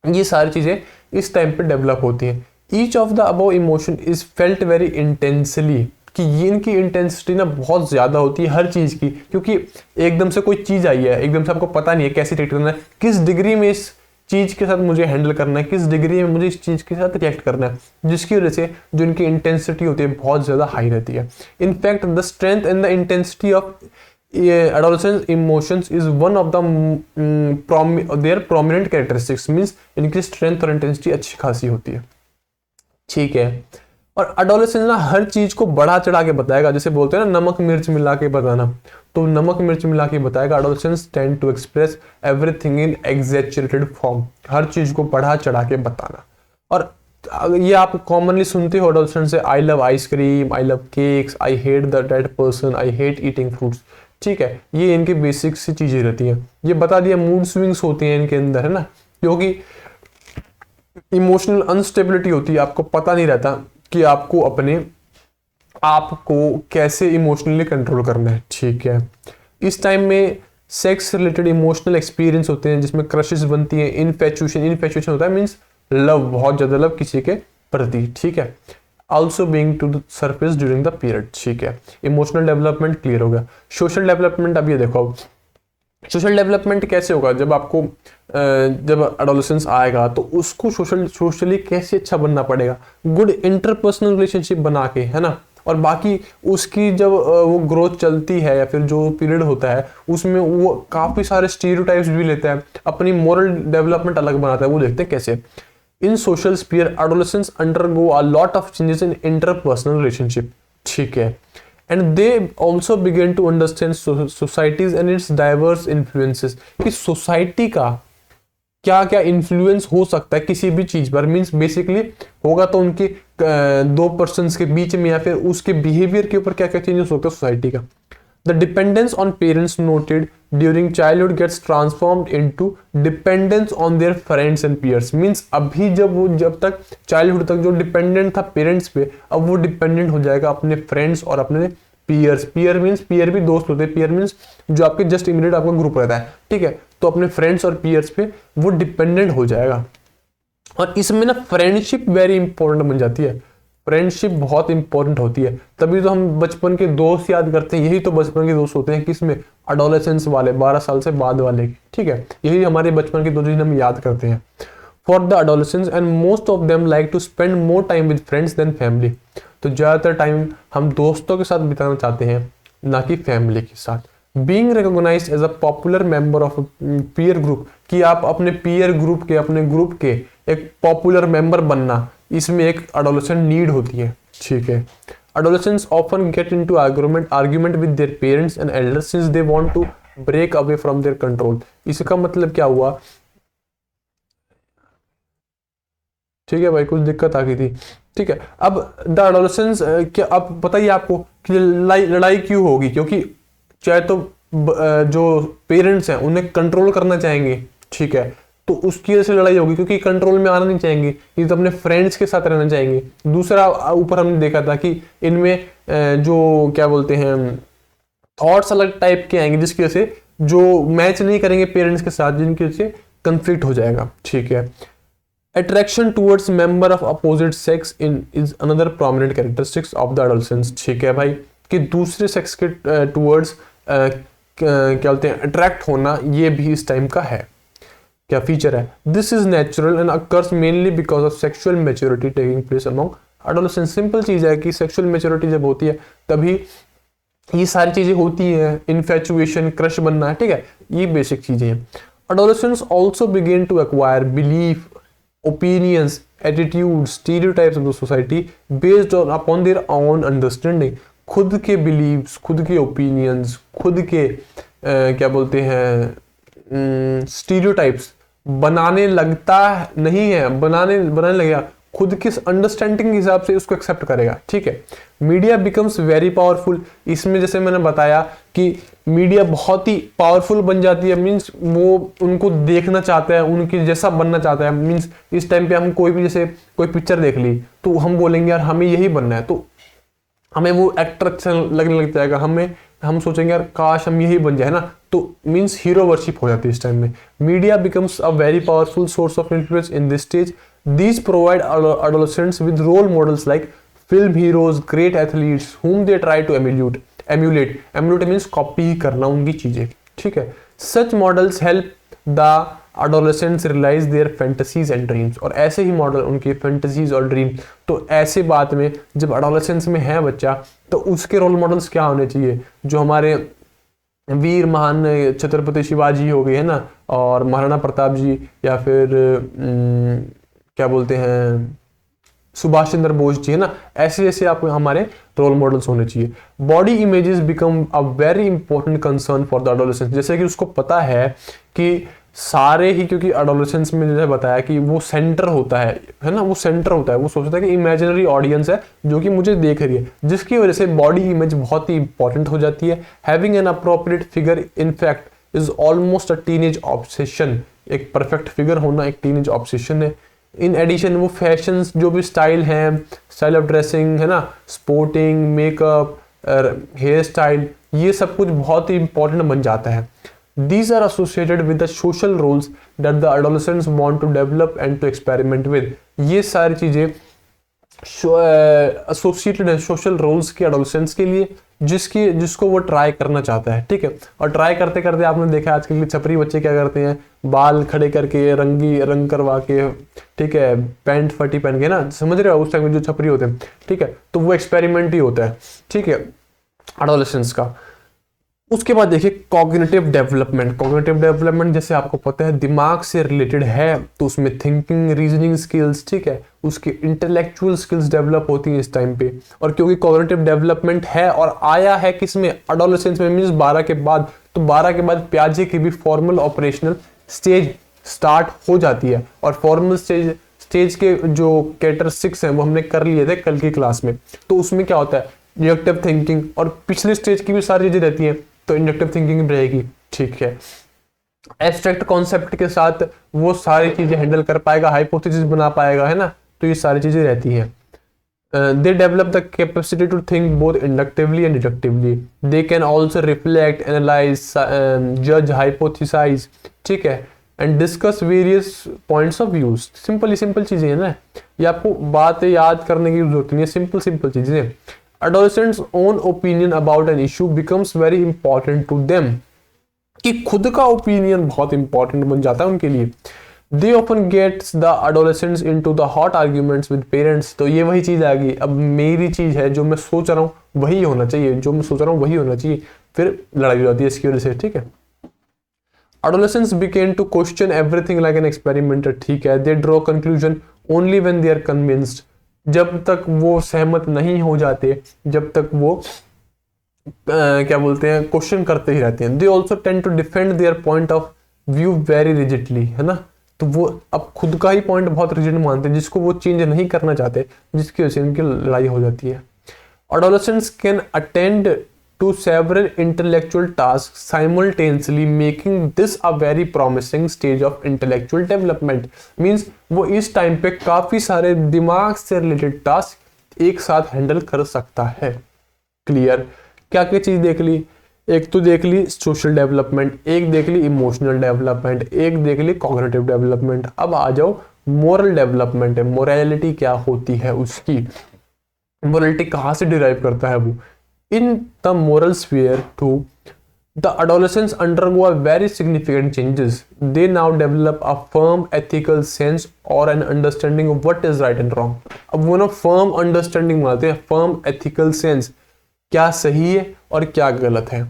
ये सारी चीजें इस टाइम पे डेवलप होती हैं। Each of the above emotion is felt very intensely, कि ये इनकी इंटेंसिटी ना बहुत ज्यादा होती है हर चीज की, क्योंकि एकदम से कोई चीज आई है, एकदम से आपको पता नहीं है कैसे रिएक्ट करना है, किस डिग्री में इस चीज के साथ मुझे हैंडल करना है, किस डिग्री में मुझे इस चीज के साथ रिएक्ट करना है, जिसकी वजह से जो इनकी इंटेंसिटी होती है बहुत ज्यादा हाई रहती है। In fact the strength and the intensity of adolescent emotions is one of the their prominent characteristics, means इनकी स्ट्रेंथ और इंटेंसिटी अच्छी खासी होती है। ठीक है, और एडोलेसेंस ना हर चीज को बढ़ा चढ़ा के बताएगा, जैसे बोलते हैं ना नमक मिर्च मिला के बताना, तो नमक मिर्च मिला के बताएगा। Adolescence tend to express everything in exaggerated form, हर चीज को बढ़ा चढ़ा के बताना। और ये आप कॉमनली सुनते हो एडोलेसेंस से, I love ice cream, I love cakes, I hate that person, I hate eating fruits. ठीक है, ये इनकी बेसिक सी चीजें रहती हैं। ये बता दिया, मूड स्विंग्स होती हैं इनके अंदर, है ना, क्योंकि इमोशनल अनस्टेबिलिटी होती है, आपको पता नहीं रहता कि आपको अपने आप को कैसे इमोशनली कंट्रोल करना है। ठीक है, इस टाइम में सेक्स रिलेटेड इमोशनल एक्सपीरियंस होते हैं, जिसमें क्रशेस बनती हैं, इन्फेचुएशन होता है, मीन्स लव, बहुत ज्यादा लव किसी के प्रति। ठीक है, also being to the surface during the period। ठीक है, इमोशनल डेवलपमेंट क्लियर हो गया। सोशल डेवलपमेंट, अब ये देखो अब सोशल डेवलपमेंट कैसे होगा, जब आपको जब एडोलेसेंस आएगा तो उसको सोशली कैसे अच्छा बनना पड़ेगा, गुड इंटरपर्सनल रिलेशनशिप बना के, है ना, और बाकी उसकी जब वो ग्रोथ चलती है या फिर जो पीरियड होता है उसमें वो काफ़ी सारे स्टीरियोटाइप्स भी लेता है, अपनी मोरल डेवलपमेंट अलग बनाता है। वो देखते हैं कैसे। In social sphere adolescents undergo a lot of changes in interpersonal relationship, ठीक है, and they also begin to understand societies and its diverse influences, कि सोसाइटी का क्या क्या इन्फ्लुएंस हो सकता है किसी भी चीज पर। मीन्स बेसिकली होगा तो उनके दो पर्सन्स के बीच में या फिर उसके बिहेवियर के ऊपर क्या क्या चेंजेस होता है सोसाइटी का। The dependence on parents noted during childhood gets transformed into dependence on their friends and peers. Means अभी जब तक चाइल्डहुड तक जो डिपेंडेंट था पेरेंट्स पे, अब वो डिपेंडेंट हो जाएगा अपने फ्रेंड्स और अपने पीयर्स। पीयर मीन्स पीयर भी दोस्त होते हैं, पीयर मीन्स जो आपके जस्ट इमीडिएट आपका ग्रुप रहता है, ठीक है। तो अपने फ्रेंड्स और पीयर्स पे वो डिपेंडेंट हो जाएगा। और इसमें ना फ्रेंडशिप वेरी इंपॉर्टेंट बन जाती है। फ्रेंडशिप बहुत इंपॉर्टेंट होती है, तभी तो हम बचपन के दोस्त याद करते हैं। यही तो बचपन के दोस्त होते हैं, किसमें? एडोलेसेंस वाले, 12 साल से बाद वाले, ठीक है। यही हमारे बचपन के दोस्त जिन्हें हम याद करते हैं। For the adolescence and most of them like to spend more time with friends than family. तो ज़्यादातर टाइम हम दोस्तों के साथ बिताना चाहते हैं, ना कि फैमिली के साथ। Being recognised as a popular member of peer group, कि आप अपने पीयर ग्रुप के, अपने ग्रुप के एक पॉपुलर मेंबर बनना, इसमें एक एडोलेसेंट नीड होती है, ठीक है। Adolescents often get into argument with their parents and elders since they want to break away from their control। इसका मतलब क्या हुआ, ठीक है भाई, कुछ दिक्कत आ गई थी, ठीक है। अब द एडोलेसेंस क्या, अब बताइए आपको कि लड़ाई क्यों होगी? क्योंकि चाहे तो जो पेरेंट्स हैं उन्हें कंट्रोल करना चाहेंगे, ठीक है, तो उसकी वजह से लड़ाई होगी, क्योंकि कंट्रोल में आना नहीं चाहेंगे, ये तो अपने फ्रेंड्स के साथ रहना चाहेंगे। दूसरा ऊपर हमने देखा था कि इनमें जो क्या बोलते हैं थॉट्स अलग टाइप के आएंगे, जिसकी वजह से जो मैच नहीं करेंगे पेरेंट्स के साथ, जिनकी वजह से कंफ्लिक्ट हो जाएगा, ठीक है। Attraction towards member of opposite sex in is another prominent characteristics of the adolescence, ठीक है भाई, कि दूसरे सेक्स के टुवर्ड्स क्या बोलते हैं अट्रैक्ट होना, ये भी इस टाइम का है, क्या फीचर है। This is natural and occurs mainly because of sexual maturity taking place among adolescents. Simple चीज है कि सेक्सुअल मैच्योरिटी जब होती है तभी ये सारी चीजें होती हैं, इन्फैचुएशन, क्रश बनना, ठीक है, ये बेसिक चीजें हैं। Adolescents also begin to acquire belief, opinions, attitude, stereotypes of the society based on upon their own understanding. खुद के बिलीव्स, खुद के ओपिनियंस, खुद के क्या बोलते हैं स्टीरियोटाइप्स बनाने लगता नहीं है, बनाने लगेगा, खुद के अंडरस्टैंडिंग के हिसाब से उसको एक्सेप्ट करेगा, ठीक है। Media becomes very powerful. इसमें जैसे मैंने बताया कि मीडिया बहुत ही पावरफुल बन जाती है, मीन्स वो उनको देखना चाहता है, उनके जैसा बनना चाहता है। मीन्स इस टाइम पे हम कोई भी जैसे कोई पिक्चर देख ली तो हम बोलेंगे यार हमें यही बनना है, तो हमें वो एक्टर अच्छा लगने लग जाएगा, हम सोचेंगे यार काश हम यही बन जाए ना, तो मीन्स हीरो वर्शिप हो जाती है इस टाइम में। Media becomes a very powerful source of influence in this stage. These provide adolescents with role models like film heroes, great athletes whom they try to emulate means copy करना उनकी चीजें, ठीक है। Such models help the adolescents realize their fantasies and dreams। और ऐसे ही model उनकी fantasies और dreams, तो ऐसे बात में जब adolescence में है बच्चा तो उसके रोल मॉडल्स क्या होने चाहिए? जो हमारे वीर महान छत्रपति शिवाजी हो गए है ना, और महाराणा प्रताप जी, या फिर क्या बोलते हैं सुभाष चंद्र बोस जी, है ना, ऐसे ऐसे आपको हमारे रोल मॉडल्स होने चाहिए। Body images become a very important concern for the adolescence. जैसे कि उसको पता है कि सारे ही, क्योंकि एडोलेसेंस में जैसे बताया कि वो सेंटर होता है ना, वो सेंटर होता है, वो सोचता है कि इमेजिनरी ऑडियंस है जो कि मुझे देख रही है, जिसकी वजह से बॉडी इमेज बहुत ही इंपॉर्टेंट हो जाती है। Having an appropriate figure in fact is almost a teenage obsession. एक परफेक्ट फिगर होना एक टीनेज ऑब्सेशन है। इन एडिशन वो फैशंस जो भी स्टाइल हैं, स्टाइल ऑफ ड्रेसिंग है ना, स्पोर्टिंग, मेकअप, हेयर स्टाइल, ये सब कुछ बहुत ही इंपॉर्टेंट बन जाता है। These are associated with the social roles that the adolescents want to develop and to experiment with। ये सारी चीजें एसोसिएटेड है सोशल रोल्स के एडोलेसेंट्स के लिए, जिसको वो ट्राई करना चाहता है, ठीक है। और ट्राई करते करते आपने देखा आजकल के छपरी बच्चे क्या करते हैं, बाल खड़े करके रंग करवा के, ठीक है, पैंट फटी पहन के ना, समझ रहे हो, उस टाइम में जो छपरी होते हैं, ठीक है, तो वो एक्सपेरिमेंट ही होता है, ठीक है, एडोलेसेंस का। उसके बाद देखिए कॉग्निटिव डेवलपमेंट। कॉग्निटिव डेवलपमेंट जैसे आपको पता है दिमाग से रिलेटेड है, तो उसमें थिंकिंग, रीजनिंग स्किल्स, ठीक है, उसकी इंटेलेक्चुअल स्किल्स डेवलप होती हैं इस टाइम पे। और क्योंकि कॉग्निटिव डेवलपमेंट है और आया है किसमें, एडोलेसेंस में, मींस 12 के बाद, तो 12 के बाद प्याजे की भी फॉर्मल ऑपरेशनल स्टेज स्टार्ट हो जाती है। और फॉर्मल स्टेज के जो कैरेक्टरिस्टिक्स हैं वो हमने कर लिए थे कल की क्लास में। तो उसमें क्या होता है, डिडक्टिव थिंकिंग, और पिछले स्टेज की भी सारी चीजें रहती हैं, तो इंडक्टिव थिंकिंग रहेगी, ठीक है। एब्स्ट्रैक्ट कॉन्सेप्ट के साथ वो सारी चीजें हैंडल कर पाएगा, हाइपोथेसिस बना पाएगा, है ना, तो ये सारी चीजें रहती हैं। They develop the capacity to think both inductively and deductively. They can also reflect, analyse, जज, हाइपोथेसाइज, ठीक है, and discuss various points of views. Simple चीजें हैं ना, ये आपको बातें याद करने की जरूरत नहीं है, सिंपल चीजें। Adolescents' own opinion about an issue becomes very important to them, कि खुद का ओपिनियन बहुत इंपॉर्टेंट बन जाता है उनके लिए। They often gets the adolescents into the hot arguments with parents। तो ये वही चीज आ गई, अब मेरी चीज है, जो मैं सोच रहा हूँ वही होना चाहिए, जो मैं सोच रहा हूँ वही होना चाहिए, फिर लड़ाई हो जाती है इसकी वजह से, ठीक है। Adolescents begin to question everything like an experimenter, ठीक है। They draw conclusion only when they are convinced। जब तक वो सहमत नहीं हो जाते, जब तक वो क्या बोलते हैं, क्वेश्चन करते ही रहते हैं। They also tend to defend their point of view very rigidly, है ना, तो वो अब खुद का ही पॉइंट बहुत रिजिड मानते हैं, जिसको वो चेंज नहीं करना चाहते, जिसकी वजह से उनकी लड़ाई हो जाती है। Adolescents can attend to several intellectual tasks simultaneously, making this a very promising stage of intellectual development। Means वो इस टाइम पे काफी सारे दिमाग से रिलेटेड टास्क एक साथ हैंडल कर सकता है। क्लियर? क्या क्या चीज देख ली, एक तो देख ली सोशल डेवलपमेंट, एक देख ली इमोशनल डेवलपमेंट, एक देख ली कॉग्निटिव डेवलपमेंट। अब आ जाओ मोरल डेवलपमेंट है, मोरालिटी क्या होती है उसकी, मोरालिटी कहाँ से डिराइव करता है वो। In the moral sphere too, the adolescents undergo a very significant changes. They now develop a firm ethical sense or an understanding of what is right and wrong। अब वो ना firm understanding बनाते हैं, firm ethical sense, क्या सही है और क्या गलत है,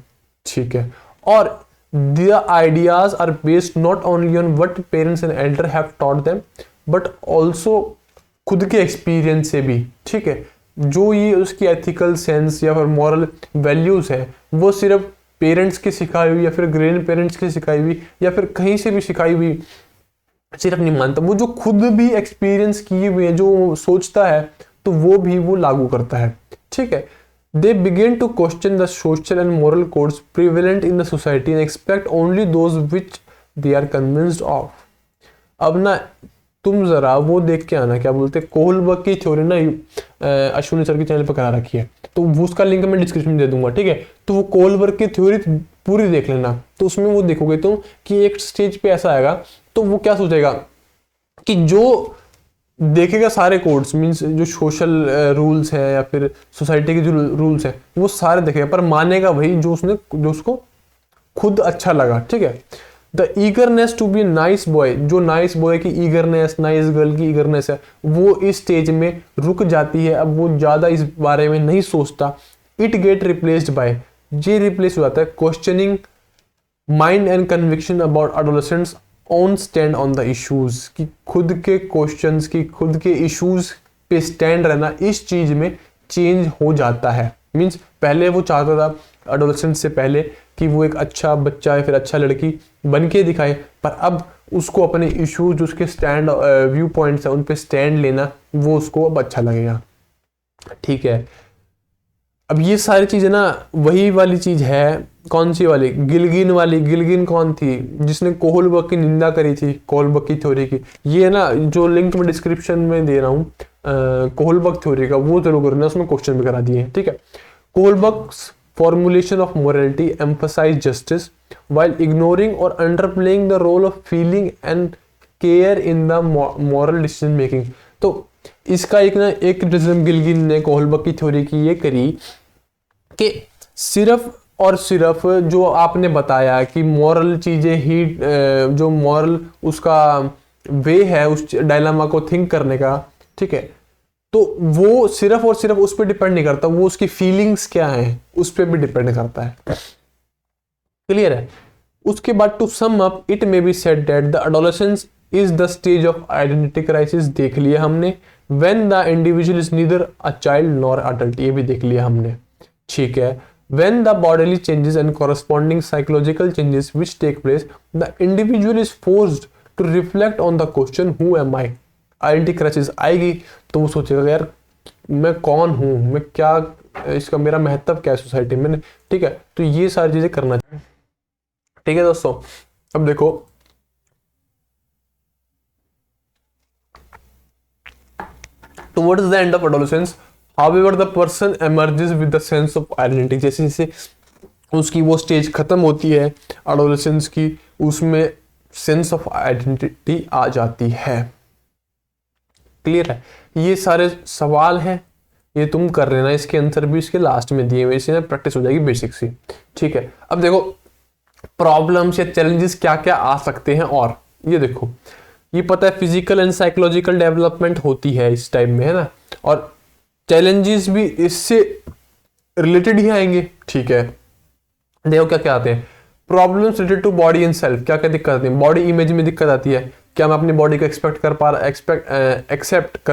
ठीक है। और the ideas are based not only on what parents and elders have taught them, but also खुद के एक्सपीरियंस से भी, ठीक है। जो ये उसकी एथिकल सेंस या फिर मॉरल वैल्यूज है, वो सिर्फ पेरेंट्स की सिखाई हुई या फिर ग्रैंड पेरेंट्स की सिखाई हुई या फिर कहीं से भी सिखाई हुई सिर्फ नहीं मानता, वो जो खुद भी एक्सपीरियंस किए हुए हैं, जो सोचता है, तो वो भी वो लागू करता है, ठीक है। They begin to question the social and moral codes prevalent in the society and expect only those which they are convinced of. अब ना तुम जरा वो देख के आना, क्या बोलते हैं, कोहलबर्ग की थ्योरी ना अश्विनी सर के चैनल पर करा रखी है, तो वो उसका लिंक मैं डिस्क्रिप्शन में दे दूंगा, ठीक है। तो वो कोहलबर्ग की थ्योरी पूरी देख लेना, तो उसमें वो देखोगे तुम कि एक स्टेज पे ऐसा आएगा, तो वो क्या सोचेगा कि जो देखेगा सारे कोड्स, मीन्स जो सोशल रूल्स हैं या फिर सोसाइटी के जो रूल्स हैं वो सारे देखेगा, पर मानेगा वही जो उसको खुद अच्छा लगा, ठीक है। The eagerness to be nice boy, जो नाइस बॉय की ईगरनेस, नाइस गर्ल की ईगरनेस है, वो इस स्टेज में रुक जाती है। अब वो ज्यादा इस बारे में नहीं सोचता। इट गेट रिप्लेस्ड बाय, ये रिप्लेस हो जाता है questioning mind and conviction about adolescents own stand on the issues, कि खुद के क्वेश्चंस की, खुद के इश्यूज पे स्टैंड रहना, इस चीज में चेंज हो जाता है। मीन्स पहले वो चाहता था एडोलेसेंट से पहले कि वो एक अच्छा बच्चा है, फिर अच्छा लड़की बन के दिखाए, पर अब उसको अपने इश्यूज, उसके स्टैंड व्यू पॉइंट्स है, उन पे स्टैंड लेना वो उसको अब अच्छा लगेगा, ठीक है। अब ये सारी चीजें ना वही वाली चीज है, कौन सी वाली, गिलगिन वाली। गिलगिन कौन थी, जिसने कोहलबर्ग की निंदा करी थी, कोहलबर्ग की थ्योरी की। ये ना जो लिंक मैं डिस्क्रिप्शन में दे रहा हूँ कोहलबर्ग थ्योरी का, वो जरूर करना, उसमें क्वेश्चन भी करा दिए, ठीक है। कोहलबर्ग्स formulation of morality emphasize justice while ignoring or underplaying the role of feeling and care in the moral decision making। तो इसका एक क्रिटिसिज्म गिलगिन ने कोहलबर्ग की थ्योरी की ये करी कि सिर्फ और सिर्फ जो आपने बताया कि मॉरल चीजें ही जो मॉरल उसका वे है उस डायलेमा को थिंक करने का, ठीक है, तो वो सिर्फ और सिर्फ उस पर डिपेंड नहीं करता, वो उसकी फीलिंग्स क्या है उस पर भी डिपेंड करता है। क्लियर है। उसके बाद to sum up it may be said that the adolescence is the stage of identity crisis, देख लिया हमने। When the individual is neither a child nor adult, ये भी देख लिया हमने, ठीक है। When the bodily changes and corresponding psychological changes which take place, the individual is forced to reflect on the question who am I? Identity crisis आएगी तो वो सोचेगा यार मैं कौन हूँ, मैं क्या, इसका मेरा महत्व क्या है सोसाइटी में, ठीक है। तो ये सारी चीजें करना चाहिए, ठीक है दोस्तों। अब देखो towards the end of adolescence, however the person emerges with the sense of identity, जैसे जैसे उसकी वो स्टेज खत्म होती है एडोलेसेंस की, उसमें सेंस ऑफ आइडेंटिटी आ जाती है। क्लियर है। ये सारे सवाल हैं, ये तुम कर लेना, इसके आंसर भी इसके लास्ट में दिए हुए, इससे प्रैक्टिस हो जाएगी बेसिक सी, ठीक है। अब देखो प्रॉब्लम्स या चैलेंजेस क्या क्या आ सकते हैं, और ये देखो ये पता है फिजिकल एंड साइकोलॉजिकल डेवलपमेंट होती है इस टाइम में, है ना, और चैलेंजेस भी इससे रिलेटेड ही आएंगे, ठीक है। देखो क्या क्या आते हैं, problems related to body and self, क्या क्या दिक्कत आती है, बॉडी इमेज में दिक्कत आती है, क्या मैं अपनी बॉडी को एक्सेप्ट कर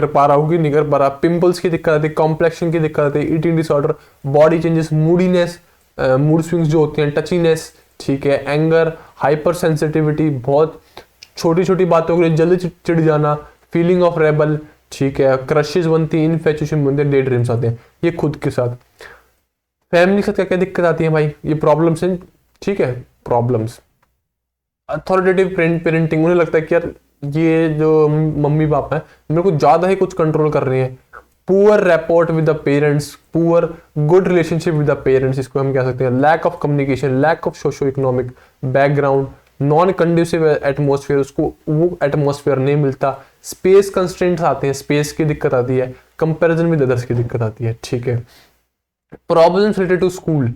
पा रहा हूँ कि नहीं कर पा रहा, पिंपल्स की दिक्कत आती है, कॉम्प्लेक्शन की दिक्कत आती है, eating disorder, body changes, मूडीनेस, mood swings जो होती हैं, टचीनेस, ठीक है, एंगर, हाइपर सेंसिटिविटी, बहुत छोटी छोटी बातों के लिए जल्दी चिढ़ जाना, फीलिंग ऑफ रेबल, ठीक है, क्रशेस बनती है, इनफैचुएशन बनते हैं, डे ड्रीम्स आते हैं, ये खुद के साथ। फैमिली के साथ क्या क्या दिक्कत आती है भाई, ये प्रॉब्लम्स हैं, ठीक है, प्रॉब्लम्स। अथॉरिटेटिव पेरेंटिंग, उन्हें लगता है कि यार ये जो मम्मी पापा है मेरे को ज्यादा ही कुछ कंट्रोल कर रही है। Poor rapport with the parents, poor good relationship with the parents, इसको हम कह सकते हैं। Lack of communication, lack of socio economic background, non conducive atmosphere, उसको वो एटमोसफियर नहीं मिलता। स्पेस कंस्ट्रेंट्स आते हैं, स्पेस की दिक्कत आती है, कंपैरिजन विद अदर्स की दिक्कत आती है, ठीक है। Problems related to school,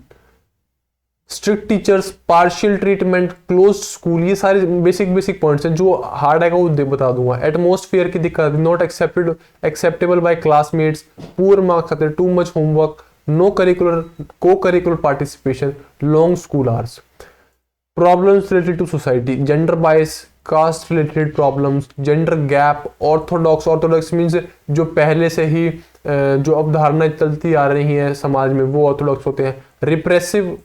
strict teachers, partial treatment, close school, ये सारे बेसिक पॉइंट्स हैं, जो हार्ड आएगा वो बता दूंगा। एटमोसफियर की दिक्कत, not acceptable by classmates, poor marks आते हैं, too much homework, no co curricular participation, long school hours. Problems related to society, gender bias, caste related problems, gender gap, orthodox means जो पहले से ही जो अवधारणाएं चलती आ रही हैं समाज में वो ऑर्थोडॉक्स होते हैं। रिप्रेसिव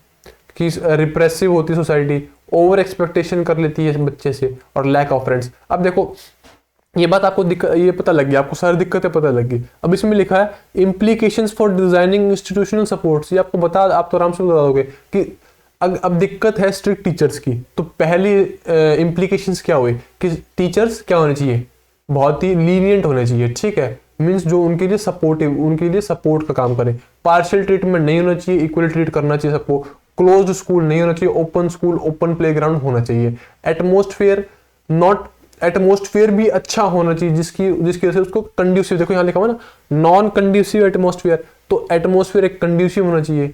होती है सोसाइटी, ओवर एक्सपेक्टेशन कर लेती है बच्चे से, और लैक ऑफ फ्रेंड्स। अब देखो ये बात आपको ये पता लग गया, आपको सारी दिक्कतें पता लग गई। अब इसमें लिखा है implications for designing institutional supports, ये आपको बता, आप तो आराम से बता दोगे कि अब दिक्कत है स्ट्रिक्ट टीचर्स की, तो पहली इम्प्लीकेशंस क्या हुए कि टीचर्स क्या होने चाहिए, बहुत ही लीनियंट होने चाहिए, ठीक है, मीन्स जो उनके लिए सपोर्टिव, उनके लिए सपोर्ट का काम करे। पार्शियल ट्रीटमेंट नहीं होना चाहिए, इक्वल ट्रीट करना चाहिए सबको। क्लोज्ड स्कूल नहीं होना चाहिए, ओपन स्कूल, ओपन प्लेग्राउंड होना चाहिए। एटमोस्फेयर भी अच्छा होना चाहिए, जिसकी वजह से उसको कंड्यूसिव, देखो यहाँ लिखा हुआ ना नॉन कंड्यूसिव एटमोस्फेयर, तो एटमोस्फेयर एक कंड्यूसिव होना चाहिए,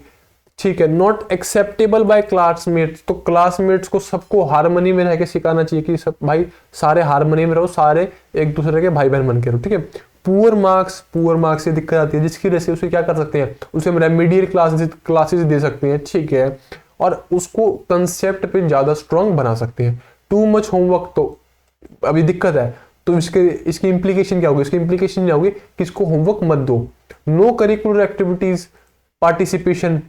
ठीक है। नॉट एक्सेप्टेबल बाय क्लासमेट्स, तो क्लासमेट्स को सबको हारमोनी में रह के सिखाना चाहिए कि सब भाई सारे हारमोनी में रहो, सारे एक दूसरे के भाई बहन बन के रहो, ठीक है। पुअर मार्क्स से दिक्कत आती है, जिसकी वजह से उसे क्या कर सकते हैं, उसे हम रेमेडियल क्लासेस दे सकते हैं, ठीक है, और उसको कंसेप्ट पे ज्यादा स्ट्रांग बना सकते हैं। टू मच होमवर्क, तो अभी दिक्कत है, तो इसकी इम्प्लीकेशन क्या होगी, इसकी इम्प्लीकेशन क्या होगी कि इसको होमवर्क मत दो। नो करिकुलर एक्टिविटीज पार्टिसिपेशन,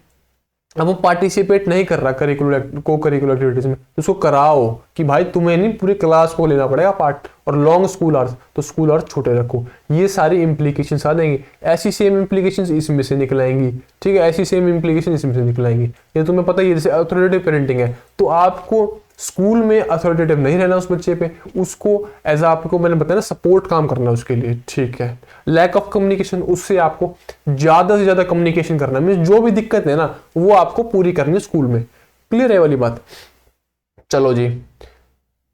अब वो पार्टिसिपेट नहीं कर रहा को करिकुलर एक्टिविटीज में, तो उसको कराओ कि भाई तुम्हें नहीं पूरी क्लास को लेना पड़ेगा पार्ट। और लॉन्ग स्कूल आवर्स, तो स्कूल आवर्स छोटे रखो। ये सारी इंप्लीकेशंस आ जाएंगी, ऐसी सेम इंप्लीकेशंस इसमें से निकल आएंगी, ठीक है, ऐसी सेम इंप्लीकेशन इसमें से निकल आएंगी। ये तुम्हें पता ही है, जैसे अथॉरिटेटिव पेरेंटिंग है, तो आपको स्कूल में अथॉरिटेटिव नहीं रहना उस बच्चे पे, उसको एज आपको मैंने बताया ना सपोर्ट काम करना है उसके लिए, ठीक है। लैक ऑफ कम्युनिकेशन, उससे आपको ज्यादा से ज्यादा कम्युनिकेशन करना है, मींस जो भी दिक्कत है ना वो आपको पूरी करनी है स्कूल में। क्लियर है वाली बात। चलो जी,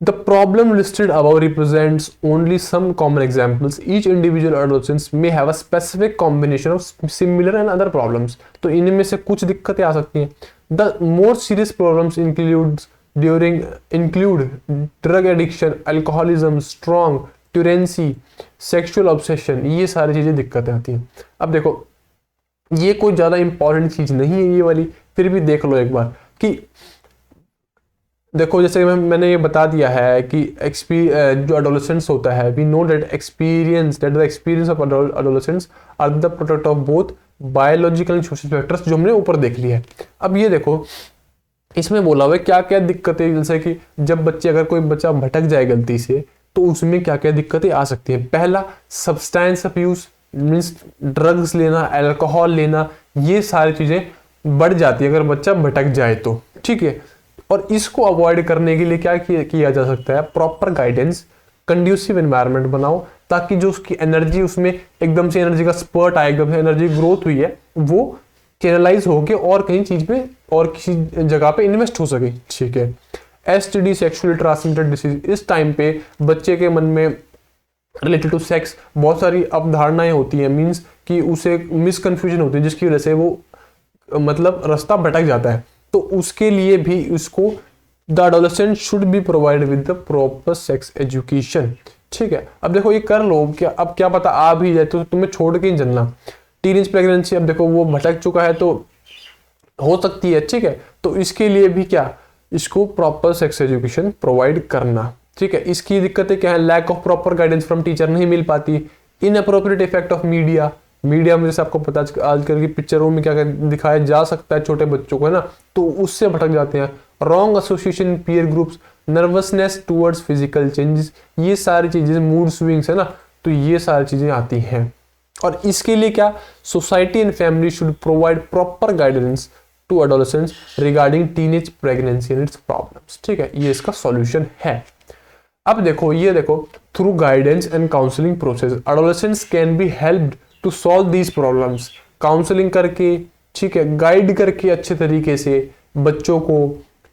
The problem listed above represents only some common examples. Each individual adolescent may have a specific combination of similar and other problems. तो इनमें से कुछ दिक्कतें आ सकती हैं. The more serious problems include drug addiction, alcoholism, strong truancy, sexual obsession. ये सारी चीजें दिक्कतें आती हैं. अब देखो, ये कोई ज्यादा इंपॉर्टेंट चीज नहीं है ये वाली, फिर भी देख लो एक बार कि देखो, जैसे मैंने ये बता दिया है कि जो एडोलेसेंस होता है, we know that the experience of adolescence are the product of both biological and social factors, जो हमने ऊपर देख लिया है. अब ये देखो, इसमें बोला हुआ है क्या क्या दिक्कतें, जैसे कि जब अगर कोई बच्चा भटक जाए गलती से, तो उसमें क्या क्या दिक्कतें आ सकती हैं. पहला, सब्सटेंस अब्यूज, मीन्स ड्रग्स लेना, अल्कोहल लेना, ये सारी चीजें बढ़ जाती है अगर बच्चा भटक जाए तो. ठीक है, और इसको अवॉइड करने के लिए क्या किया जा सकता है, प्रॉपर गाइडेंस, कंड्यूसिव एनवायरनमेंट बनाओ, ताकि जो उसकी एनर्जी, उसमें एकदम से एनर्जी का स्पर्ट आए, एकदम से एनर्जी ग्रोथ हुई है, वो चैनलाइज होके और कहीं चीज पे और किसी जगह पे इन्वेस्ट हो सके. ठीक है. एसटीडी, सेक्सुअली ट्रांसमिटेड डिसीज, इस टाइम पे बच्चे के मन में रिलेटेड टू सेक्स बहुत सारी अवधारणाएं होती हैं, मीन्स कि उसे मिसकन्फ्यूजन होती है, जिसकी वजह से वो मतलब रास्ता भटक जाता है. तो उसके लिए भी उसको the adolescent should be provide with the proper sex education. ठीक है. अब देखो, ये कर लो, क्या अब क्या पता आ भी जाए तो तुम्हें छोड़ के ही चलना. टीनेज प्रेगनेंसी, अब देखो वो भटक चुका है तो हो सकती है. ठीक है. तो इसके लिए भी क्या, इसको प्रॉपर सेक्स एजुकेशन प्रोवाइड करना. ठीक है. इसकी दिक्कतें क्या है, lack of proper guidance from teacher नहीं मिल पाती, इनअप्रोप्रिएट इफेक्ट ऑफ मीडिया में जैसे आपको पता आजकल की पिक्चरों में क्या क्या दिखाया जा सकता है छोटे बच्चों को, है ना, तो उससे भटक जाते हैं. Wrong association peer groups, nervousness towards physical changes, ये सारी चीजें, मूड स्विंग्स, है ना, तो ये सारी चीजें आती हैं. और इसके लिए क्या, society and family should provide proper guidance to adolescents regarding teenage pregnancy and its problems. ठीक है, ये इसका सॉल्यूशन है. अब देखो, ये देखो, through guidance and counselling process adolescents can be helped to solve these problems. Counselling करके, ठीक है, गाइड करके अच्छे तरीके से बच्चों को,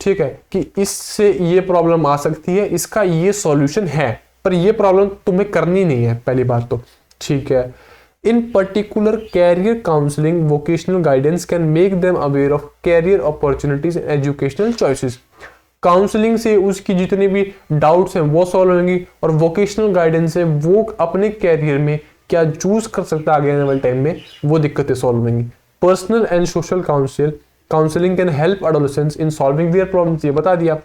ठीक है, कि इससे ये प्रॉब्लम आ सकती है, इसका ये सॉल्यूशन है, पर ये प्रॉब्लम तुम्हें करनी नहीं है, पहली बात तो. ठीक है. In particular career counselling vocational guidance can make them aware of career opportunities and educational choices. Counselling से उसकी जितनी भी डाउट्स हैं वो सॉल्व होंगी, और वोकेशनल गाइडेंस से वो अपने कैरियर में क्या चूज कर सकता है आगे आने वाले टाइम में, वो दिक्कतें सॉल्व होंगी. Personal and social counselling can help adolescents in solving their problems, ये बता दिया.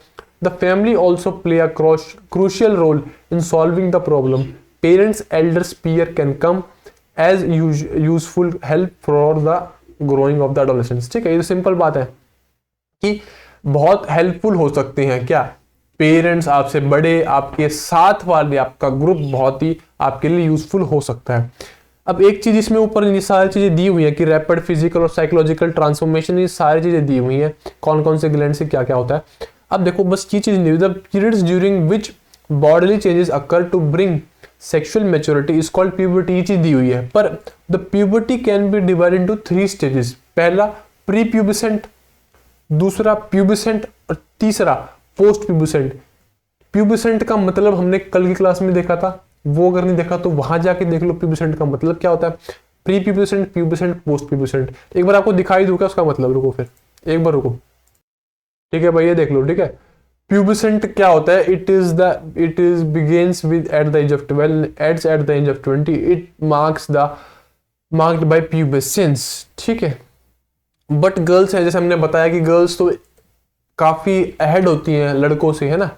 The family also play a crucial role in solving the problem. Parents, elders, peer can come as useful help for the growing of the adolescents. ठीक है, ये simple बात है कि बहुत हेल्पफुल हो सकते हैं क्या, पेरेंट्स, आपसे बड़े, आपके साथ वाले, आपका ग्रुप बहुत ही आपके लिए यूजफुल हो सकता है. अब एक चीज इसमें ऊपर ये सारी चीजें दी हुई है कि रैपिड फिजिकल और साइकोलॉजिकल ट्रांसफॉर्मेशन, ये सारी चीजें दी हुई हैं, कौन कौन से ग्लैंड से क्या क्या होता है. अब देखो, बस ये चीज नहीं, the periods during which bodily changes occur to bring sexual maturity is called puberty, ये चीज दी हुई है. पर the puberty can be divided into 3 stages. पहला प्री प्यूबिसेंट, दूसरा प्यूबिसेंट, और तीसरा पोस्ट प्यूबिसेंट. प्यूबिसेंट का मतलब हमने कल की क्लास में देखा था, वो अगर नहीं देखा तो वहां जाके देख लो प्यूबिसेंट का मतलब क्या होता है. Pre pubescent, pubescent, post pubescent. एक बार आपको दिखाई दूंगा उसका मतलब, रुको फिर एक बार रुको. ठीक है भाई, ये देख लो. ठीक है, प्यूबिसेंट क्या होता है, it is begins with at the age of 12, ends at the age of 20. It marked by pubescence. ठीक है, बट गर्ल्स है, जैसे हमने बताया कि गर्ल्स तो काफी अहेड होती हैं लड़कों से, है ना,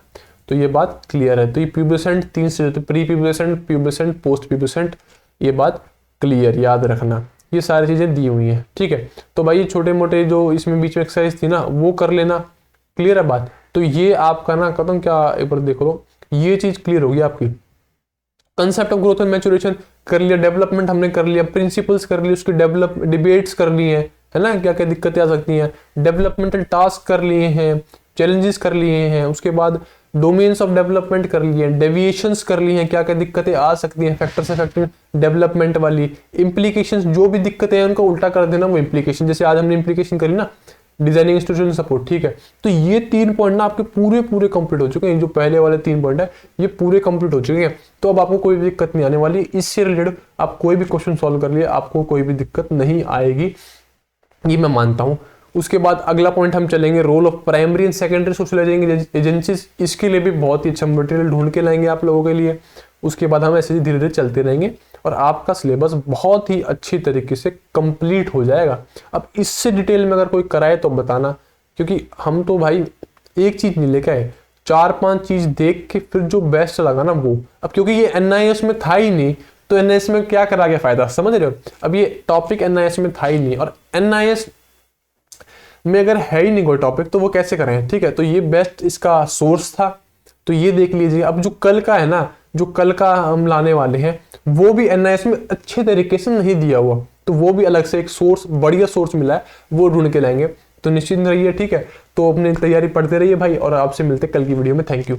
तो ये बात क्लियर है. तो ये प्यूबिसेंट 3 से, तो प्री प्यूबिसेंट, प्यूबिसेंट, पोस्ट प्यूबिसेंट, ये बात क्लियर, याद रखना. ये सारी चीजें दी हुई हैं. ठीक है, तो भाई छोटे मोटे जो इसमें बीच में एक्सरसाइज थी ना, वो कर लेना. क्लियर है बात. तो ये आपका ना खत्म, क्या एक बार देख लो, ये चीज क्लियर होगी आपकी. Concept of growth and maturation कर लिया, डेवलपमेंट हमने कर लिया, प्रिंसिपल्स कर लिए, उसके डिबेट्स कर लिए हैं, है ना, क्या क्या दिक्कतें आ सकती हैं, डेवलपमेंटल टास्क कर लिए हैं, चैलेंजेस कर लिए हैं, उसके बाद डोमेन्स ऑफ डेवलपमेंट कर लिए हैं, डेविएशंस कर लिए हैं, क्या क्या दिक्कतें आ सकती हैं, फैक्टर से फैक्टर डेवलपमेंट वाली, इंप्लीकेशंस, जो भी दिक्कतें हैं उनको उल्टा कर देना वो इंप्लीकेशन. जैसे आज हमने इंप्लीकेशन करी ना, डिजाइनिंग इंस्टीट्यूशन सपोर्ट, ठीक है। तो ये 3 पॉइंट ना आपके पूरे कंप्लीट हो चुके हैं। जो पहले वाले 3 पॉइंट है ये पूरे कंप्लीट हो चुके हैं। तो अब आपको कोई भी दिक्कत नहीं आने वाली। इससे रिलेटेड आप कोई भी क्वेश्चन सॉल्व कर लिए, आपको कोई भी दिक्कत नहीं आएगी, ये मैं मानता हूँ। उसके बाद अगला पॉइंट हम चलेंगे, role of primary and secondary socialising agencies. इसके लिए भी बहुत ही अच्छा मटेरियल ढूंढ के लाएंगे आप लोगों के लिए। उसके बाद हम ऐसे धीरे धीरे चलते रहेंगे और आपका सिलेबस बहुत ही अच्छी तरीके से कंप्लीट हो जाएगा। अब इससे डिटेल में अगर कोई कराए तो बताना, क्योंकि हम तो भाई एक चीज नहीं लेके आए, 4-5 चीज देख के फिर जो बेस्ट लगा ना वो। अब क्योंकि ये NIS में था ही नहीं, तो NIS में क्या करा के फायदा, समझ रहे हो। अब ये टॉपिक NIS में था ही नहीं, और NIS में अगर है ही नहीं कोई टॉपिक तो वो कैसे करें, ठीक है। तो ये बेस्ट इसका सोर्स था, तो ये देख लीजिए। अब जो कल का है ना, जो कल का हम लाने वाले हैं, वो भी NIS में अच्छे तरीके से नहीं दिया हुआ, तो वो भी अलग से एक सोर्स, बढ़िया सोर्स मिला है, वो ढूंढ के लाएंगे। तो निश्चिंत रहिए, ठीक है। तो अपनी तैयारी पढ़ते रहिए भाई, और आपसे मिलते कल की वीडियो में। Thank you.